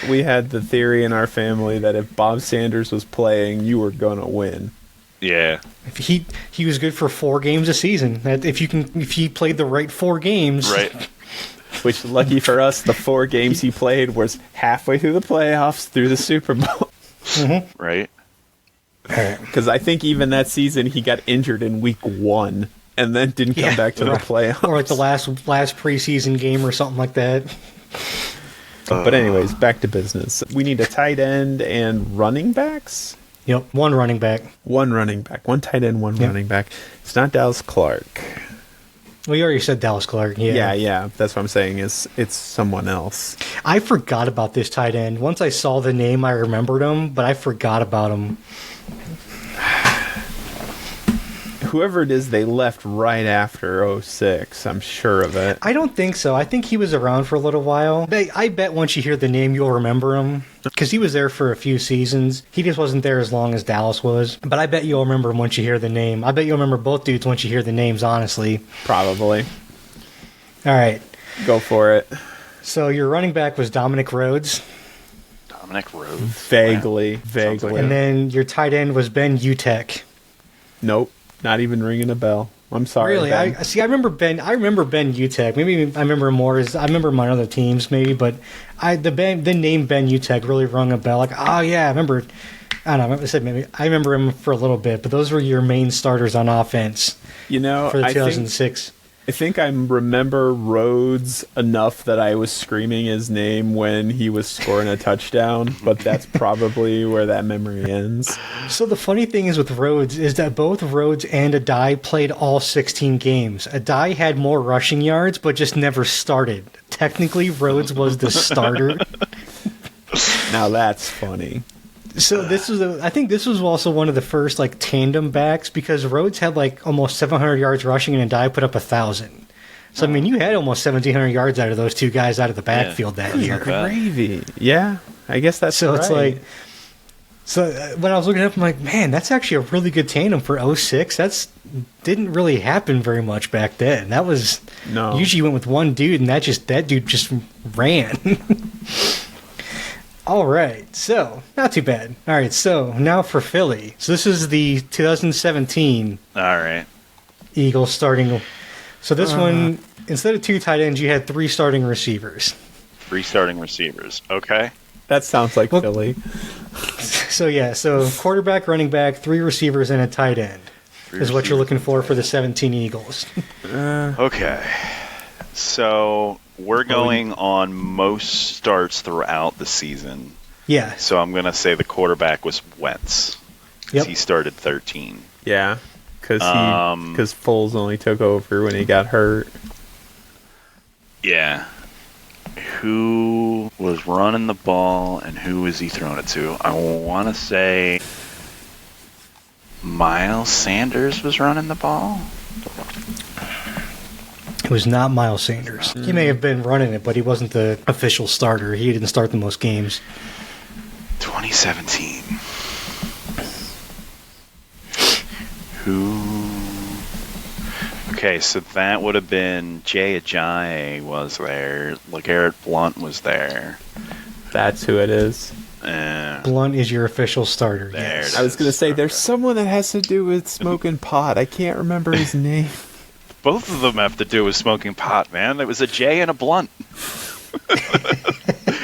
we had the theory in our family that if Bob Sanders was playing, you were gonna win. Yeah. If he was good for 4 games a season. That if he played the right 4 games, Right. Which, lucky for us, the 4 games he played was halfway through the playoffs, through the Super Bowl. Right. Because I think even that season he got injured in week 1 and then didn't come back to the playoffs. or like the last preseason game or something like that. But anyways, back to business. We need a tight end and running backs. Yep, one running back. One running back. One tight end, one running back. It's not Dallas Clark. Well, you already said Dallas Clark. Yeah. That's what I'm saying. It's someone else. I forgot about this tight end. Once I saw the name, I remembered him, but I forgot about him. Whoever it is, they left right after 06. I'm sure of it. I don't think so. I think he was around for a little while. I bet once you hear the name, you'll remember him. Because he was there for a few seasons. He just wasn't there as long as Dallas was. But I bet you'll remember him once you hear the name. I bet you'll remember both dudes once you hear the names, honestly. Probably. All right. Go for it. So your running back was Dominic Rhodes. Dominic Rhodes? Vaguely. Like And then your tight end was Ben Utek. Nope. Not even ringing a bell. I'm sorry. Really? Ben. I remember Ben Utek. Maybe I remember him more as I remember my other teams, maybe, but the name Ben Utek really rung a bell. Like, oh yeah, I remember. I don't know. I remember him for a little bit, but those were your main starters on offense. You know, for the 2006. I think I remember Rhodes enough that I was screaming his name when he was scoring a touchdown, but that's probably where that memory ends. So the funny thing is with Rhodes is that both Rhodes and Adai played all 16 games. Adai had more rushing yards, but just never started. Technically, Rhodes was the starter. Now that's funny. So I think this was also one of the first like tandem backs because Rhodes had like almost 700 yards rushing and Adai put up 1,000. So I mean, you had almost 1,700 yards out of those two guys out of the backfield that year. Gravy. Yeah, I guess that's so. Right. It's like, when I was looking up, I'm like, man, that's actually a really good tandem for 06. That's didn't really happen very much back then. That was usually you went with one dude, and that dude just ran. All right, so not too bad. All right, so now for Philly. So this is the 2017. All right. Eagles starting. So this one, instead of two tight ends, you had three starting receivers. Three starting receivers. Okay. That sounds like Philly. So quarterback, running back, three receivers, and a tight end is what you're looking for the 17 Eagles. Okay. So we're going on most starts throughout the season. Yeah. So I'm going to say the quarterback was Wentz. Yep. He started 13. Yeah, because Foles only took over when he got hurt. Yeah. Who was running the ball and who was he throwing it to? I want to say Miles Sanders was running the ball. It was not Miles Sanders. He may have been running it, but he wasn't the official starter. He didn't start the most games. 2017. Who? Okay, so that would have been Jay Ajayi was there. LeGarrette Blount was there. That's who it is. Blount is your official starter. Yes. I was going to say, there's someone that has to do with smoking pot. I can't remember his name. Both of them have to do with smoking pot, man. It was a Jay and a Blunt.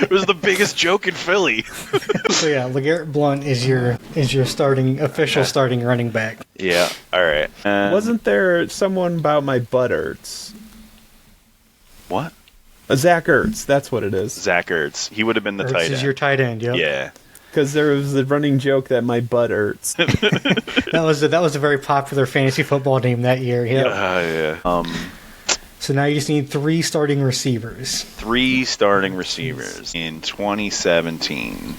It was the biggest joke in Philly. So yeah, LeGarrette Blount is your official starting running back. Yeah, all right. Wasn't there someone about my butt hurts? What? Zach Ertz, that's what it is. Zach Ertz. He would have been the Ertz tight end. is your tight end, yep. Yeah. Because there was a running joke that my butt hurts. That was a very popular fantasy football name that year. Yeah. So now you just need three starting receivers. Three starting receivers in 2017.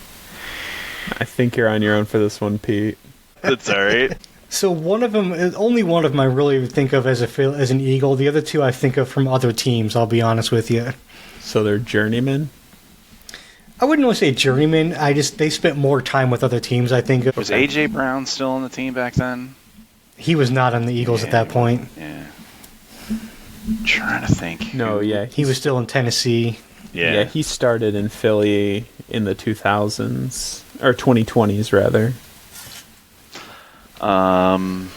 I think you're on your own for this one, Pete. That's all right. So only one of them I really think of as an Eagle. The other two I think of from other teams, I'll be honest with you. So they're journeymen? I wouldn't really say journeyman. They spent more time with other teams, I think. Was A.J. Brown still on the team back then? He was not on the Eagles at that point. Yeah. I'm trying to think. No, yeah. He was still in Tennessee. Yeah, he started in Philly in the 2000s. Or 2020s, rather. I'm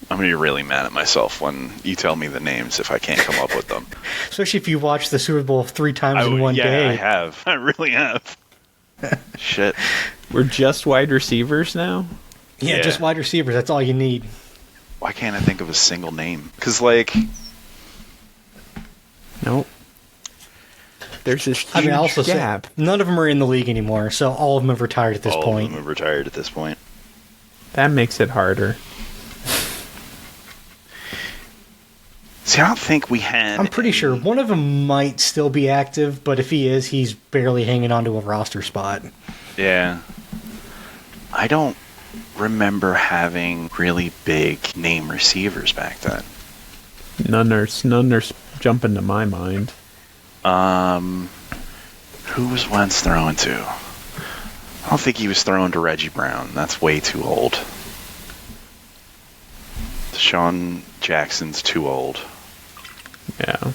going to be really mad at myself when you tell me the names if I can't come up with them. Especially if you watch the Super Bowl 3 times in one day. Yeah, I have. I really have. Shit. We're just wide receivers now? Yeah, just wide receivers. That's all you need. Why can't I think of a single name? Because, Nope. There's this huge gap. None of them are in the league anymore, so all of them have retired at this point. All of them have retired at this point. That makes it harder. See, I don't think we had... I'm pretty sure one of them might still be active, but if he is, he's barely hanging on to a roster spot. Yeah. I don't remember having really big name receivers back then. None are jumping to my mind. Who was Wentz throwing to? I don't think he was throwing to Reggie Brown. That's way too old. Deshaun Jackson's too old. Yeah.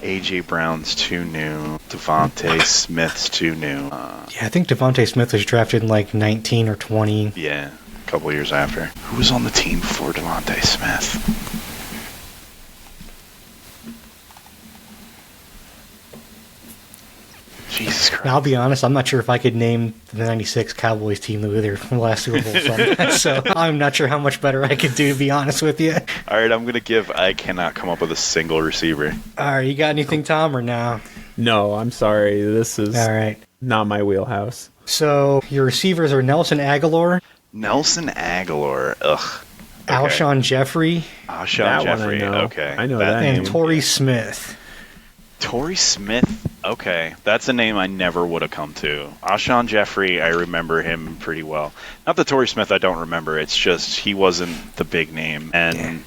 A.J. Brown's too new. Devontae Smith's too new. Yeah, I think Devontae Smith was drafted in like 19 or 20. Yeah, a couple years after. Who was on the team before Devontae Smith? Jesus Christ. Now, I'll be honest, I'm not sure if I could name the 96 Cowboys team that were there from the last Super Bowl. So I'm not sure how much better I could do, to be honest with you. All right, I cannot come up with a single receiver. All right, you got anything, Tom, or no? No, I'm sorry. This is all right. Not my wheelhouse. So your receivers are Nelson Aguilar. Nelson Aguilar. Ugh. Okay. Alshon Jeffrey. Alshon Jeffrey. Okay. I know that and name. Torrey Smith. Torrey Smith. Okay, that's a name I never would have come to. Alshon Jeffrey, I remember him pretty well. Not the Torrey Smith I don't remember. It's just he wasn't the big name. And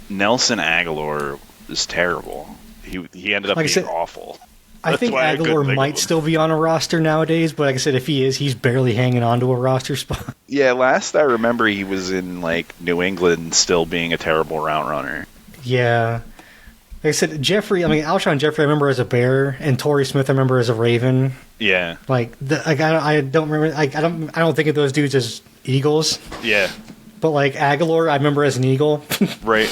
Nelson Aguilar is terrible. He ended up being awful. I think Aguilar might still be on a roster nowadays, but like I said, if he is, he's barely hanging on to a roster spot. Yeah, last I remember he was in like New England still being a terrible route runner. Yeah. Like I said, Alshon Jeffrey I remember as a Bear, and Torrey Smith I remember as a Raven. Yeah. I don't remember. I don't think of those dudes as Eagles. Yeah. But like Aguilar, I remember as an Eagle. Right.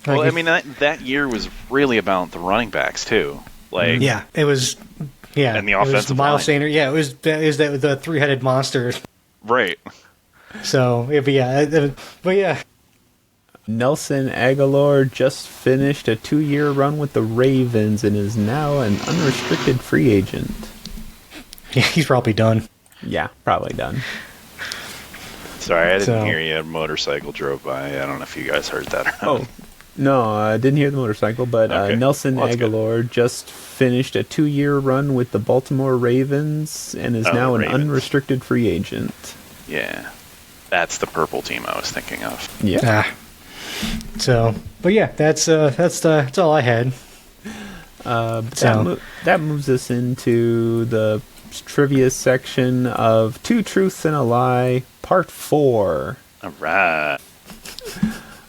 Well, I mean that year was really about the running backs too. Like yeah, it was. Yeah, and the offensive Miles line. Sanders. Yeah, it was the three-headed monster. Right. So but yeah. Nelson Aguilar just finished a 2-year run with the Ravens and is now an unrestricted free agent. Yeah, he's probably done. Yeah, probably done. Sorry, I didn't hear you. A motorcycle drove by. I don't know if you guys heard that or not. Oh, no, I didn't hear the motorcycle, but okay. Nelson Aguilar just finished a 2-year run with the Baltimore Ravens and is now an unrestricted free agent. Yeah, that's the purple team I was thinking of. Yeah. So, but yeah, that's all I had. That moves us into the trivia section of Two Truths and a Lie, Part 4. All right.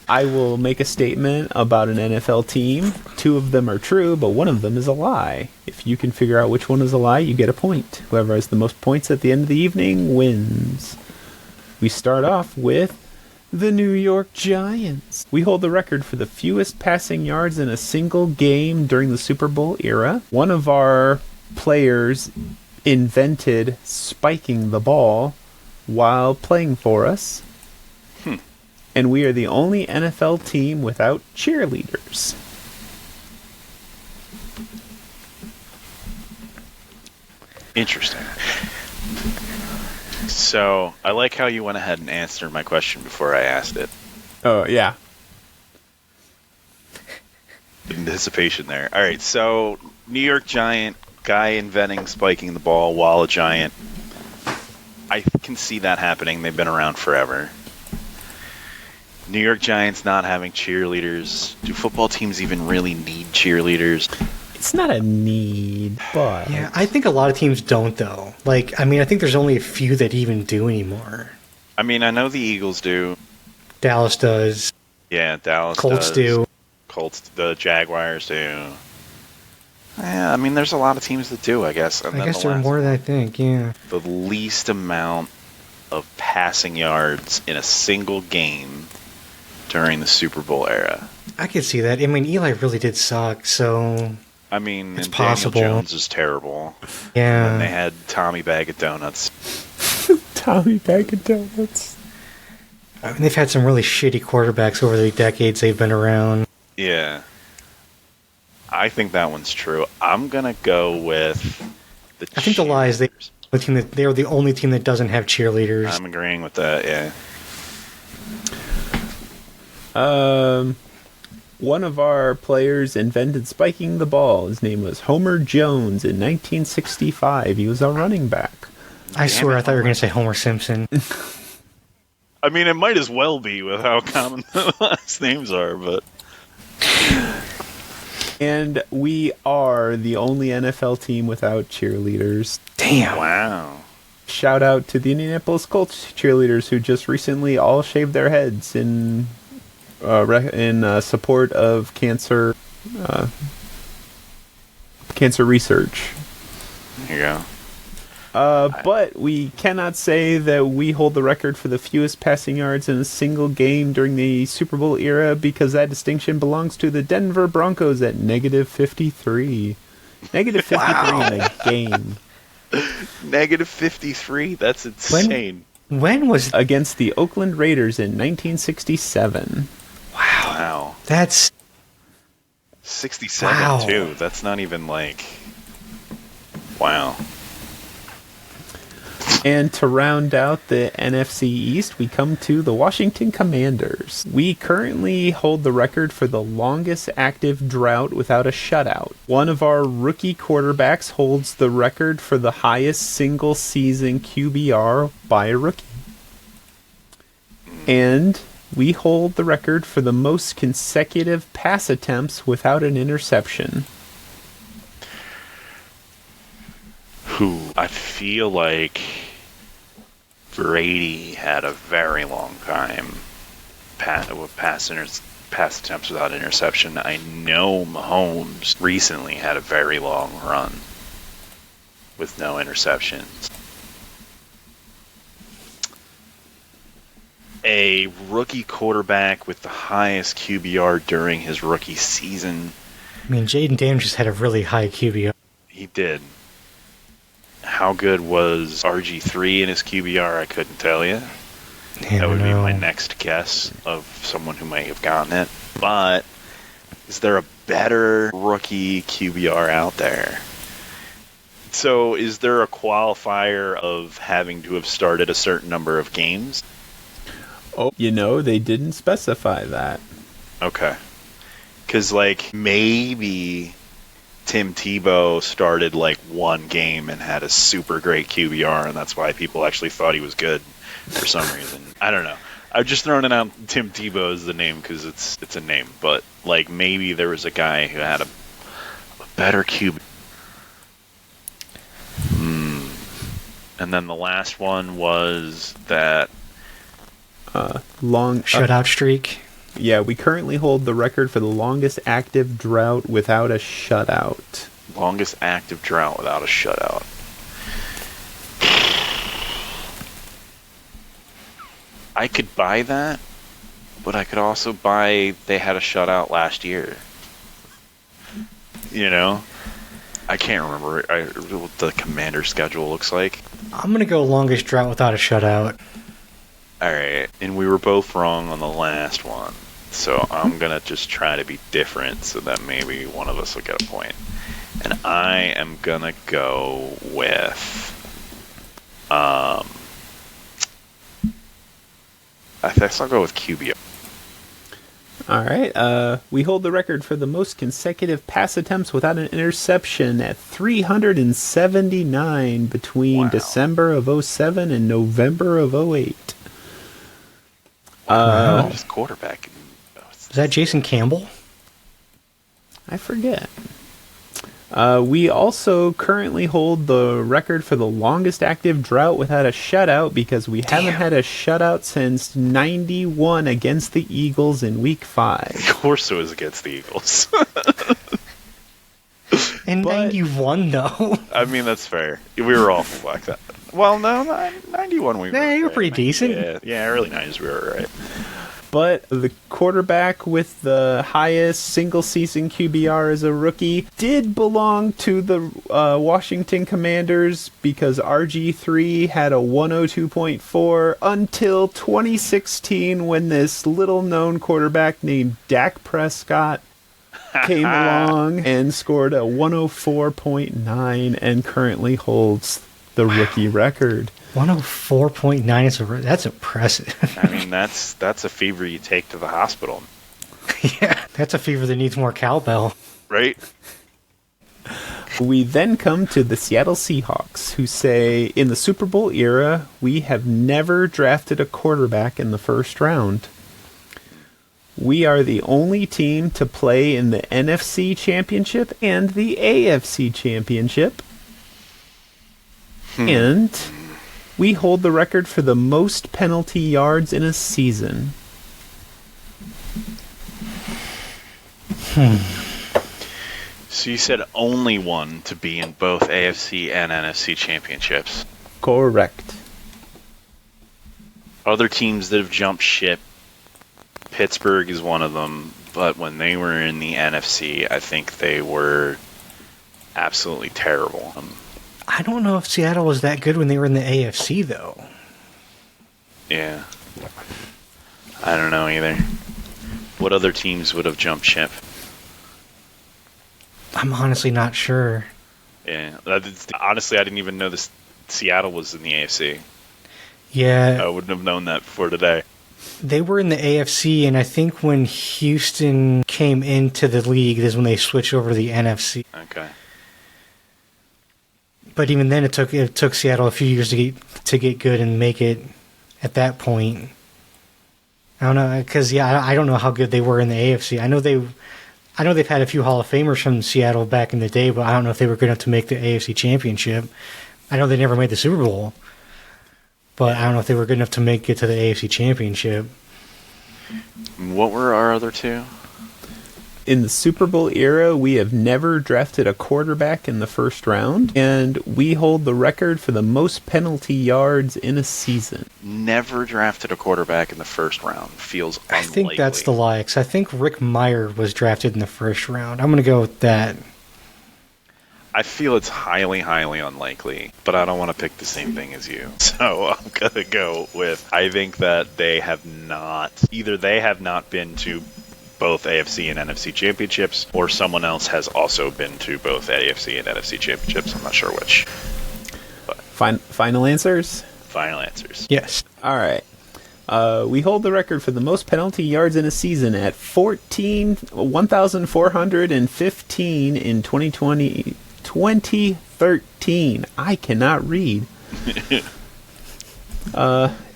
I will make a statement about an NFL team. 2 of them are true, but 1 of them is a lie. If you can figure out which one is a lie, you get a point. Whoever has the most points at the end of the evening wins. We start off with the New York Giants. We hold the record for the fewest passing yards in a single game during the Super Bowl era. One of our players invented spiking the ball while playing for us. And we are the only NFL team without cheerleaders. Interesting. So, I like how you went ahead and answered my question before I asked it. Oh, yeah. Anticipation there. All right, so New York Giant, guy inventing spiking the ball while a Giant. I can see that happening. They've been around forever. New York Giants not having cheerleaders. Do football teams even really need cheerleaders? It's not a need, but... Yeah, I think a lot of teams don't, though. I think there's only a few that even do anymore. I mean, I know the Eagles do. Dallas does. Yeah, Dallas Colts do. The Jaguars do. Yeah, I mean, there's a lot of teams that do, I guess. And I guess there are more than I think, yeah. The least amount of passing yards in a single game during the Super Bowl era. I could see that. I mean, Eli really did suck, so... I mean, it's and possible. Daniel Jones is terrible. Yeah. And they had Tommy Bag of Donuts. Tommy Bag of Donuts. I mean, they've had some really shitty quarterbacks over the decades they've been around. Yeah. I think that one's true. I'm gonna go with the. I think the lie is they're the only team that doesn't have cheerleaders. I'm agreeing with that. Yeah. One of our players invented spiking the ball. His name was Homer Jones in 1965. He was a running back. I swear, I thought you were going to say Homer Simpson. I mean, it might as well be with how common the last names are, but. And we are the only NFL team without cheerleaders. Damn. Wow. Shout out to the Indianapolis Colts cheerleaders who just recently all shaved their heads in support of cancer research. There you go. But we cannot say that we hold the record for the fewest passing yards in a single game during the Super Bowl era because that distinction belongs to the Denver Broncos at -53. -53 in a game. -53? That's insane. When was against the Oakland Raiders in 1967. Wow. That's 67 too. That's not even like. Wow. And to round out the NFC East, we come to the Washington Commanders. We currently hold the record for the longest active drought without a shutout. One of our rookie quarterbacks holds the record for the highest single season QBR by a rookie. And we hold the record for the most consecutive pass attempts without an interception. I feel like Brady had a very long time with pass attempts without interception. I know Mahomes recently had a very long run with no interceptions. A rookie quarterback with the highest QBR during his rookie season. I mean, Jaden Daniels just had a really high QBR. He did. How good was RG3 in his QBR? I couldn't tell you. That would be my next guess of someone who might have gotten it. But is there a better rookie QBR out there? So is there a qualifier of having to have started a certain number of games? Oh, they didn't specify that. Okay. Because, maybe Tim Tebow started, one game and had a super great QBR, and that's why people actually thought he was good for some reason. I don't know. I've just thrown it out Tim Tebow as the name because it's a name. But, maybe there was a guy who had a better QB. And then the last one was that... long shutout streak. Yeah, we currently hold the record for the longest active drought without a shutout. Longest active drought without a shutout. I could buy that, but I could also buy they had a shutout last year. I can't remember what the Commander schedule looks like. I'm going to go longest drought without a shutout. Alright, and we were both wrong on the last one. So I'm going to just try to be different so that maybe one of us will get a point. And I am going to go with... I guess I'll go with QBR. Alright, we hold the record for the most consecutive pass attempts without an interception at 379 between December of 2007 and November of 2008. Just quarterback. Is that Jason Campbell? I forget. We also currently hold the record for the longest active drought without a shutout because we haven't had a shutout since 91 against the Eagles in Week 5. Of course it was against the Eagles. In 91, though. I mean, that's fair. We were all like that. Well, no, 91 we were. You were pretty decent. Yeah, early 90s we were right. But the quarterback with the highest single-season QBR as a rookie did belong to the Washington Commanders because RG3 had a 102.4 until 2016 when this little-known quarterback named Dak Prescott came along and scored a 104.9 and currently holds the rookie record. 104.9 is that's impressive. I mean, that's a fever you take to the hospital. Yeah, that's a fever that needs more cowbell. Right? We then come to the Seattle Seahawks, who say, in the Super Bowl era, we have never drafted a quarterback in the first round. We are the only team to play in the NFC Championship and the AFC Championship. And we hold the record for the most penalty yards in a season. So you said only one to be in both AFC and NFC championships. Correct. Other teams that have jumped ship, Pittsburgh is one of them, but when they were in the NFC, I think they were absolutely terrible. I don't know if Seattle was that good when they were in the AFC, though. Yeah. I don't know either. What other teams would have jumped ship? I'm honestly not sure. Yeah. Honestly, I didn't even know this Seattle was in the AFC. Yeah. I wouldn't have known that before today. They were in the AFC, and I think when Houston came into the league is when they switched over to the NFC. Okay. But even then, it took Seattle a few years to get good and make it at that point. I don't know, because I don't know how good they were in the AFC. I know they've had a few Hall of Famers from Seattle back in the day, but I don't know if they were good enough to make the AFC Championship. I know they never made the Super Bowl, but I don't know if they were good enough to make it to the AFC Championship. What were our other two? In the Super Bowl era, we have never drafted a quarterback in the first round, and we hold the record for the most penalty yards in a season. Never drafted a quarterback in the first round. Feels unlikely. I think that's the lie, 'cause I think Rick Meyer was drafted in the first round. I'm going to go with that. I feel it's highly, highly unlikely, but I don't want to pick the same thing as you. So I'm going to go with, I think that either they have not been to both AFC and NFC championships, or someone else has also been to both AFC and NFC championships. I'm not sure which. But Final answers? Final answers. Yes. All right. We hold the record for the most penalty yards in a season at 1,415 in 2013. I cannot read.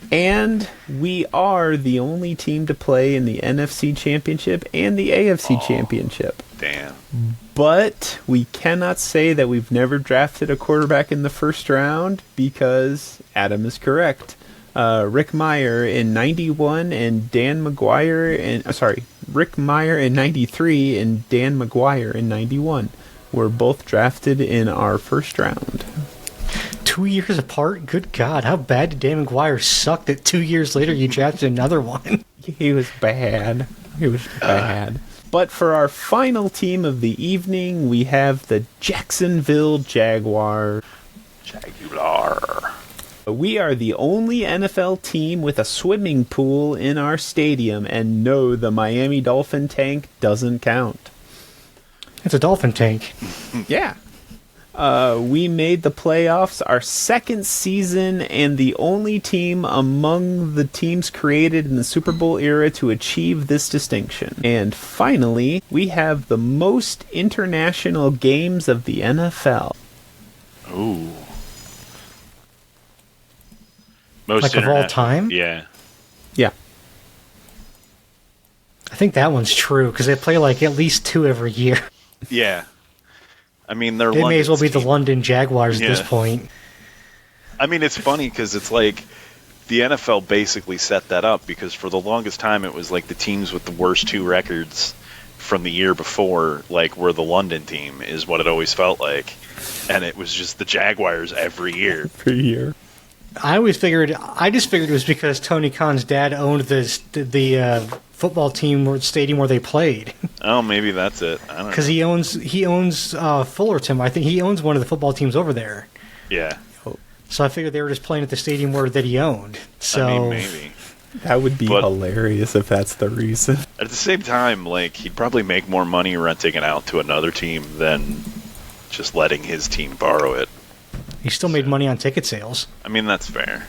And we are the only team to play in the NFC Championship and the AFC Championship. Damn. But we cannot say that we've never drafted a quarterback in the first round because Adam is correct. Rick Meyer in 91 and Dan McGuire Rick Meyer in 93 and Dan McGuire in 91 were both drafted in our first round. 2 years apart? Good God, how bad did Dan McGuire suck that 2 years later you drafted another one? He was bad. But for our final team of the evening, we have the Jacksonville Jaguars. Jaguar. We are the only NFL team with a swimming pool in our stadium, and no, the Miami Dolphin tank doesn't count. It's a dolphin tank. Yeah. We made the playoffs our second season and the only team among the teams created in the Super Bowl era to achieve this distinction. And finally, we have the most international games of the NFL. Ooh. Like of all time? Yeah. Yeah. I think that one's true, because they play like at least 2 every year. Yeah. I mean, they may as well be the London Jaguars at this point. I mean, it's funny because it's like the NFL basically set that up, because for the longest time it was like the teams with the worst 2 records from the year before, like, were the London team, is what it always felt like. And it was just the Jaguars every year. I just figured it was because Tony Khan's dad owned the football team or stadium where they played. Oh, maybe that's it. I don't know. Because he owns Fullerton. I think he owns one of the football teams over there. Yeah. So I figured they were just playing at the stadium that he owned. So I mean, maybe. That would be hilarious if that's the reason. At the same time, like, he'd probably make more money renting it out to another team than just letting his team borrow it. He still made money on ticket sales. I mean, that's fair.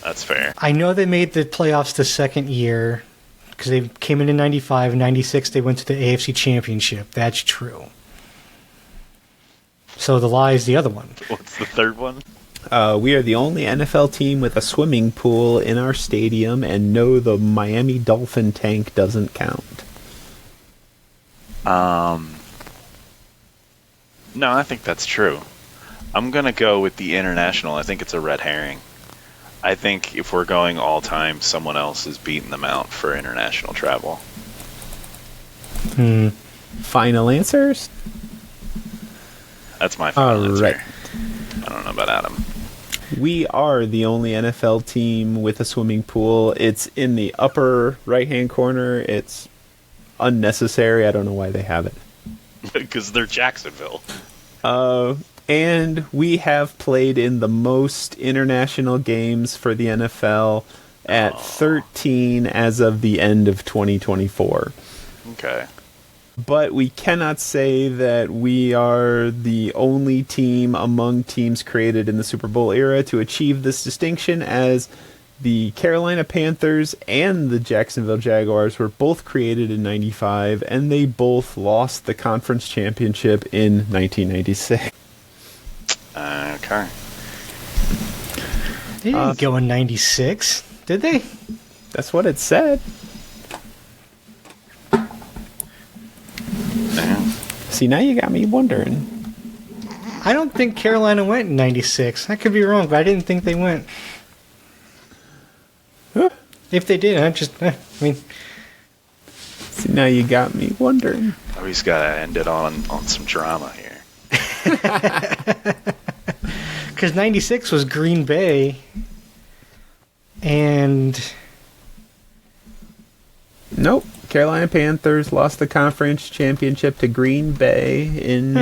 That's fair. I know they made the playoffs the second year because they came in 95. In 96, they went to the AFC Championship. That's true. So the lie is the other one. What's the third one? We are the only NFL team with a swimming pool in our stadium, and no, the Miami Dolphin tank doesn't count. No, I think that's true. I'm going to go with the international. I think it's a red herring. I think if we're going all time, someone else is beating them out for international travel. Final answers? That's my final answer. Right. I don't know about Adam. We are the only NFL team with a swimming pool. It's in the upper right-hand corner. It's unnecessary. I don't know why they have it. Because they're Jacksonville. And we have played in the most international games for the NFL at 13 as of the end of 2024. Okay. But we cannot say that we are the only team among teams created in the Super Bowl era to achieve this distinction, as the Carolina Panthers and the Jacksonville Jaguars were both created in 95, and they both lost the conference championship in 1996. Okay. They didn't go in 96, did they? That's what it said. Damn. See, now you got me wondering. I don't think Carolina went in 96. I could be wrong, but I didn't think they went. Huh. If they did, I mean... See, now you got me wondering. Oh, he's got to end it on some drama here. Because 96 was Green Bay, and... Nope. Carolina Panthers lost the conference championship to Green Bay in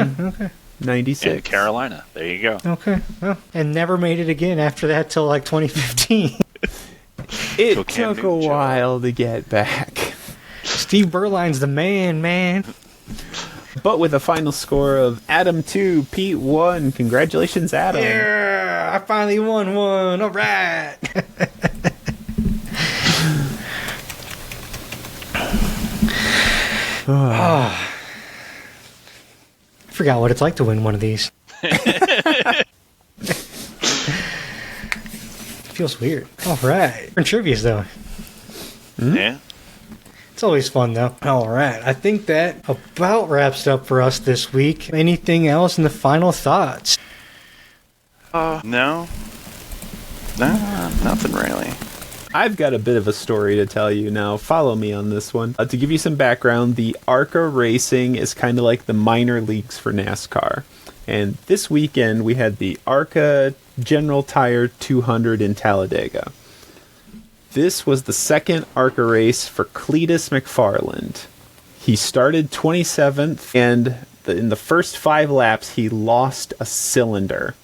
96. In Carolina. There you go. Okay. Well, and never made it again after that till like 2015. It took a while to get back. Steve Berline's the man. But with a final score of Adam 2, Pete 1. Congratulations, Adam. Yeah, I finally won one. All right. Forgot what it's like to win one of these. Feels weird. All right. Different trivias, though. Yeah. It's always fun, though. All right. I think that about wraps it up for us this week. Anything else in the final thoughts? No, nothing really. I've got a bit of a story to tell you now. Follow me on this one. To give you some background, the ARCA racing is kind of like the minor leagues for NASCAR. And this weekend, we had the ARCA General Tire 200 in Talladega. This was the second ARCA race for Cletus McFarland. He started 27th, and in the first 5 laps, he lost a cylinder.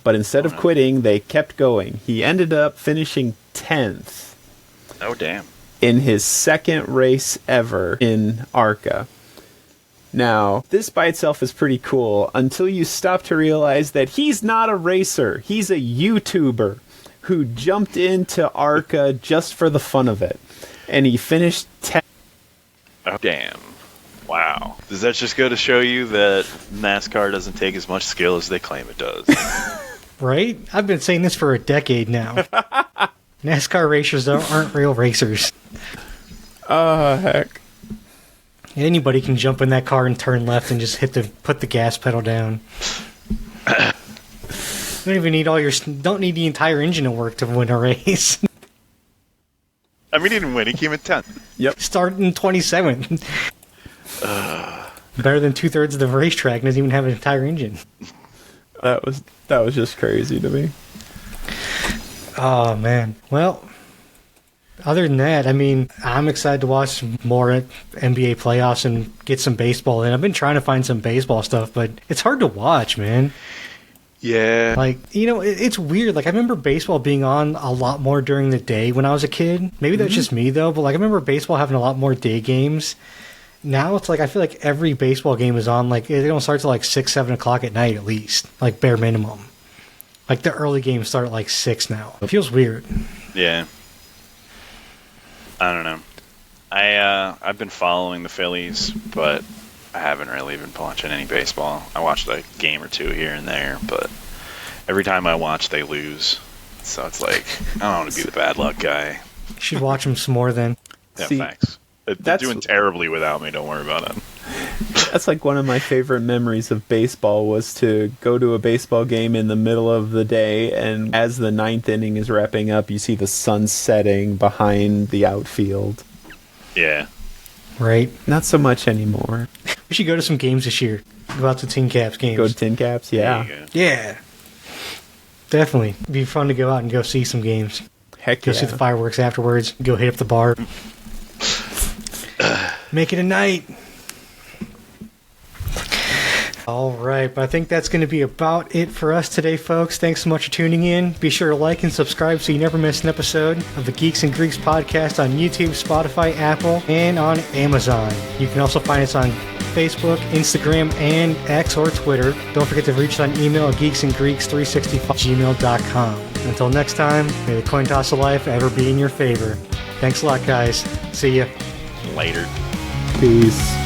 But instead of quitting, they kept going. He ended up finishing 10th. Oh, damn. In his second race ever in ARCA. Now, this by itself is pretty cool until you stop to realize that he's not a racer. He's a YouTuber who jumped into ARCA just for the fun of it. And he finished 10th. Oh, damn. Wow. Does that just go to show you that NASCAR doesn't take as much skill as they claim it does? Right? I've been saying this for a decade now. NASCAR racers aren't real racers. Heck. Anybody can jump in that car and turn left and just put the gas pedal down. You don't even need don't need the entire engine to work to win a race. I mean, he didn't win. He came in 10th. Yep. Started in 27th. Better than 2/3 of the racetrack. Doesn't even have an entire engine. That was just crazy to me. Oh man. Well, other than that, I mean, I'm excited to watch more NBA playoffs and get some baseball in. I've been trying to find some baseball stuff, but it's hard to watch, man. Yeah. Like, it's weird. Like, I remember baseball being on a lot more during the day when I was a kid. Maybe that's just me, though. But, like, I remember baseball having a lot more day games. Now it's like, I feel like every baseball game is on, like, they don't start till, like, 6, 7 o'clock at night, at least. Like, bare minimum. Like, the early games start at, like, 6 now. It feels weird. Yeah. I don't know. I've been following the Phillies, but I haven't really been watching any baseball. I watched a game or two here and there, but every time I watch, they lose. So it's like, I don't want to be the bad luck guy. You should watch them some more then. Yeah, thanks. They're doing terribly without me. Don't worry about it. That's like one of my favorite memories of baseball was to go to a baseball game in the middle of the day, and as the 9th inning is wrapping up, you see the sun setting behind the outfield. Yeah. Right? Not so much anymore. We should go to some games this year. Go out to Tin Caps games. Go to Tin Caps, yeah. Yeah. Definitely. It'd be fun to go out and go see some games. Heck go see the fireworks afterwards. Go hit up the bar. Make it a night. All right, but I think that's going to be about it for us today, folks. Thanks so much for tuning in. Be sure to like and subscribe so you never miss an episode of the Geeks and Greeks podcast on YouTube, Spotify, Apple, and on Amazon. You can also find us on Facebook, Instagram, and X or Twitter. Don't forget to reach us on email at geeksandgreeks365@gmail.com. Until next time, may the coin toss of life ever be in your favor. Thanks a lot, guys. See ya. Later. Peace.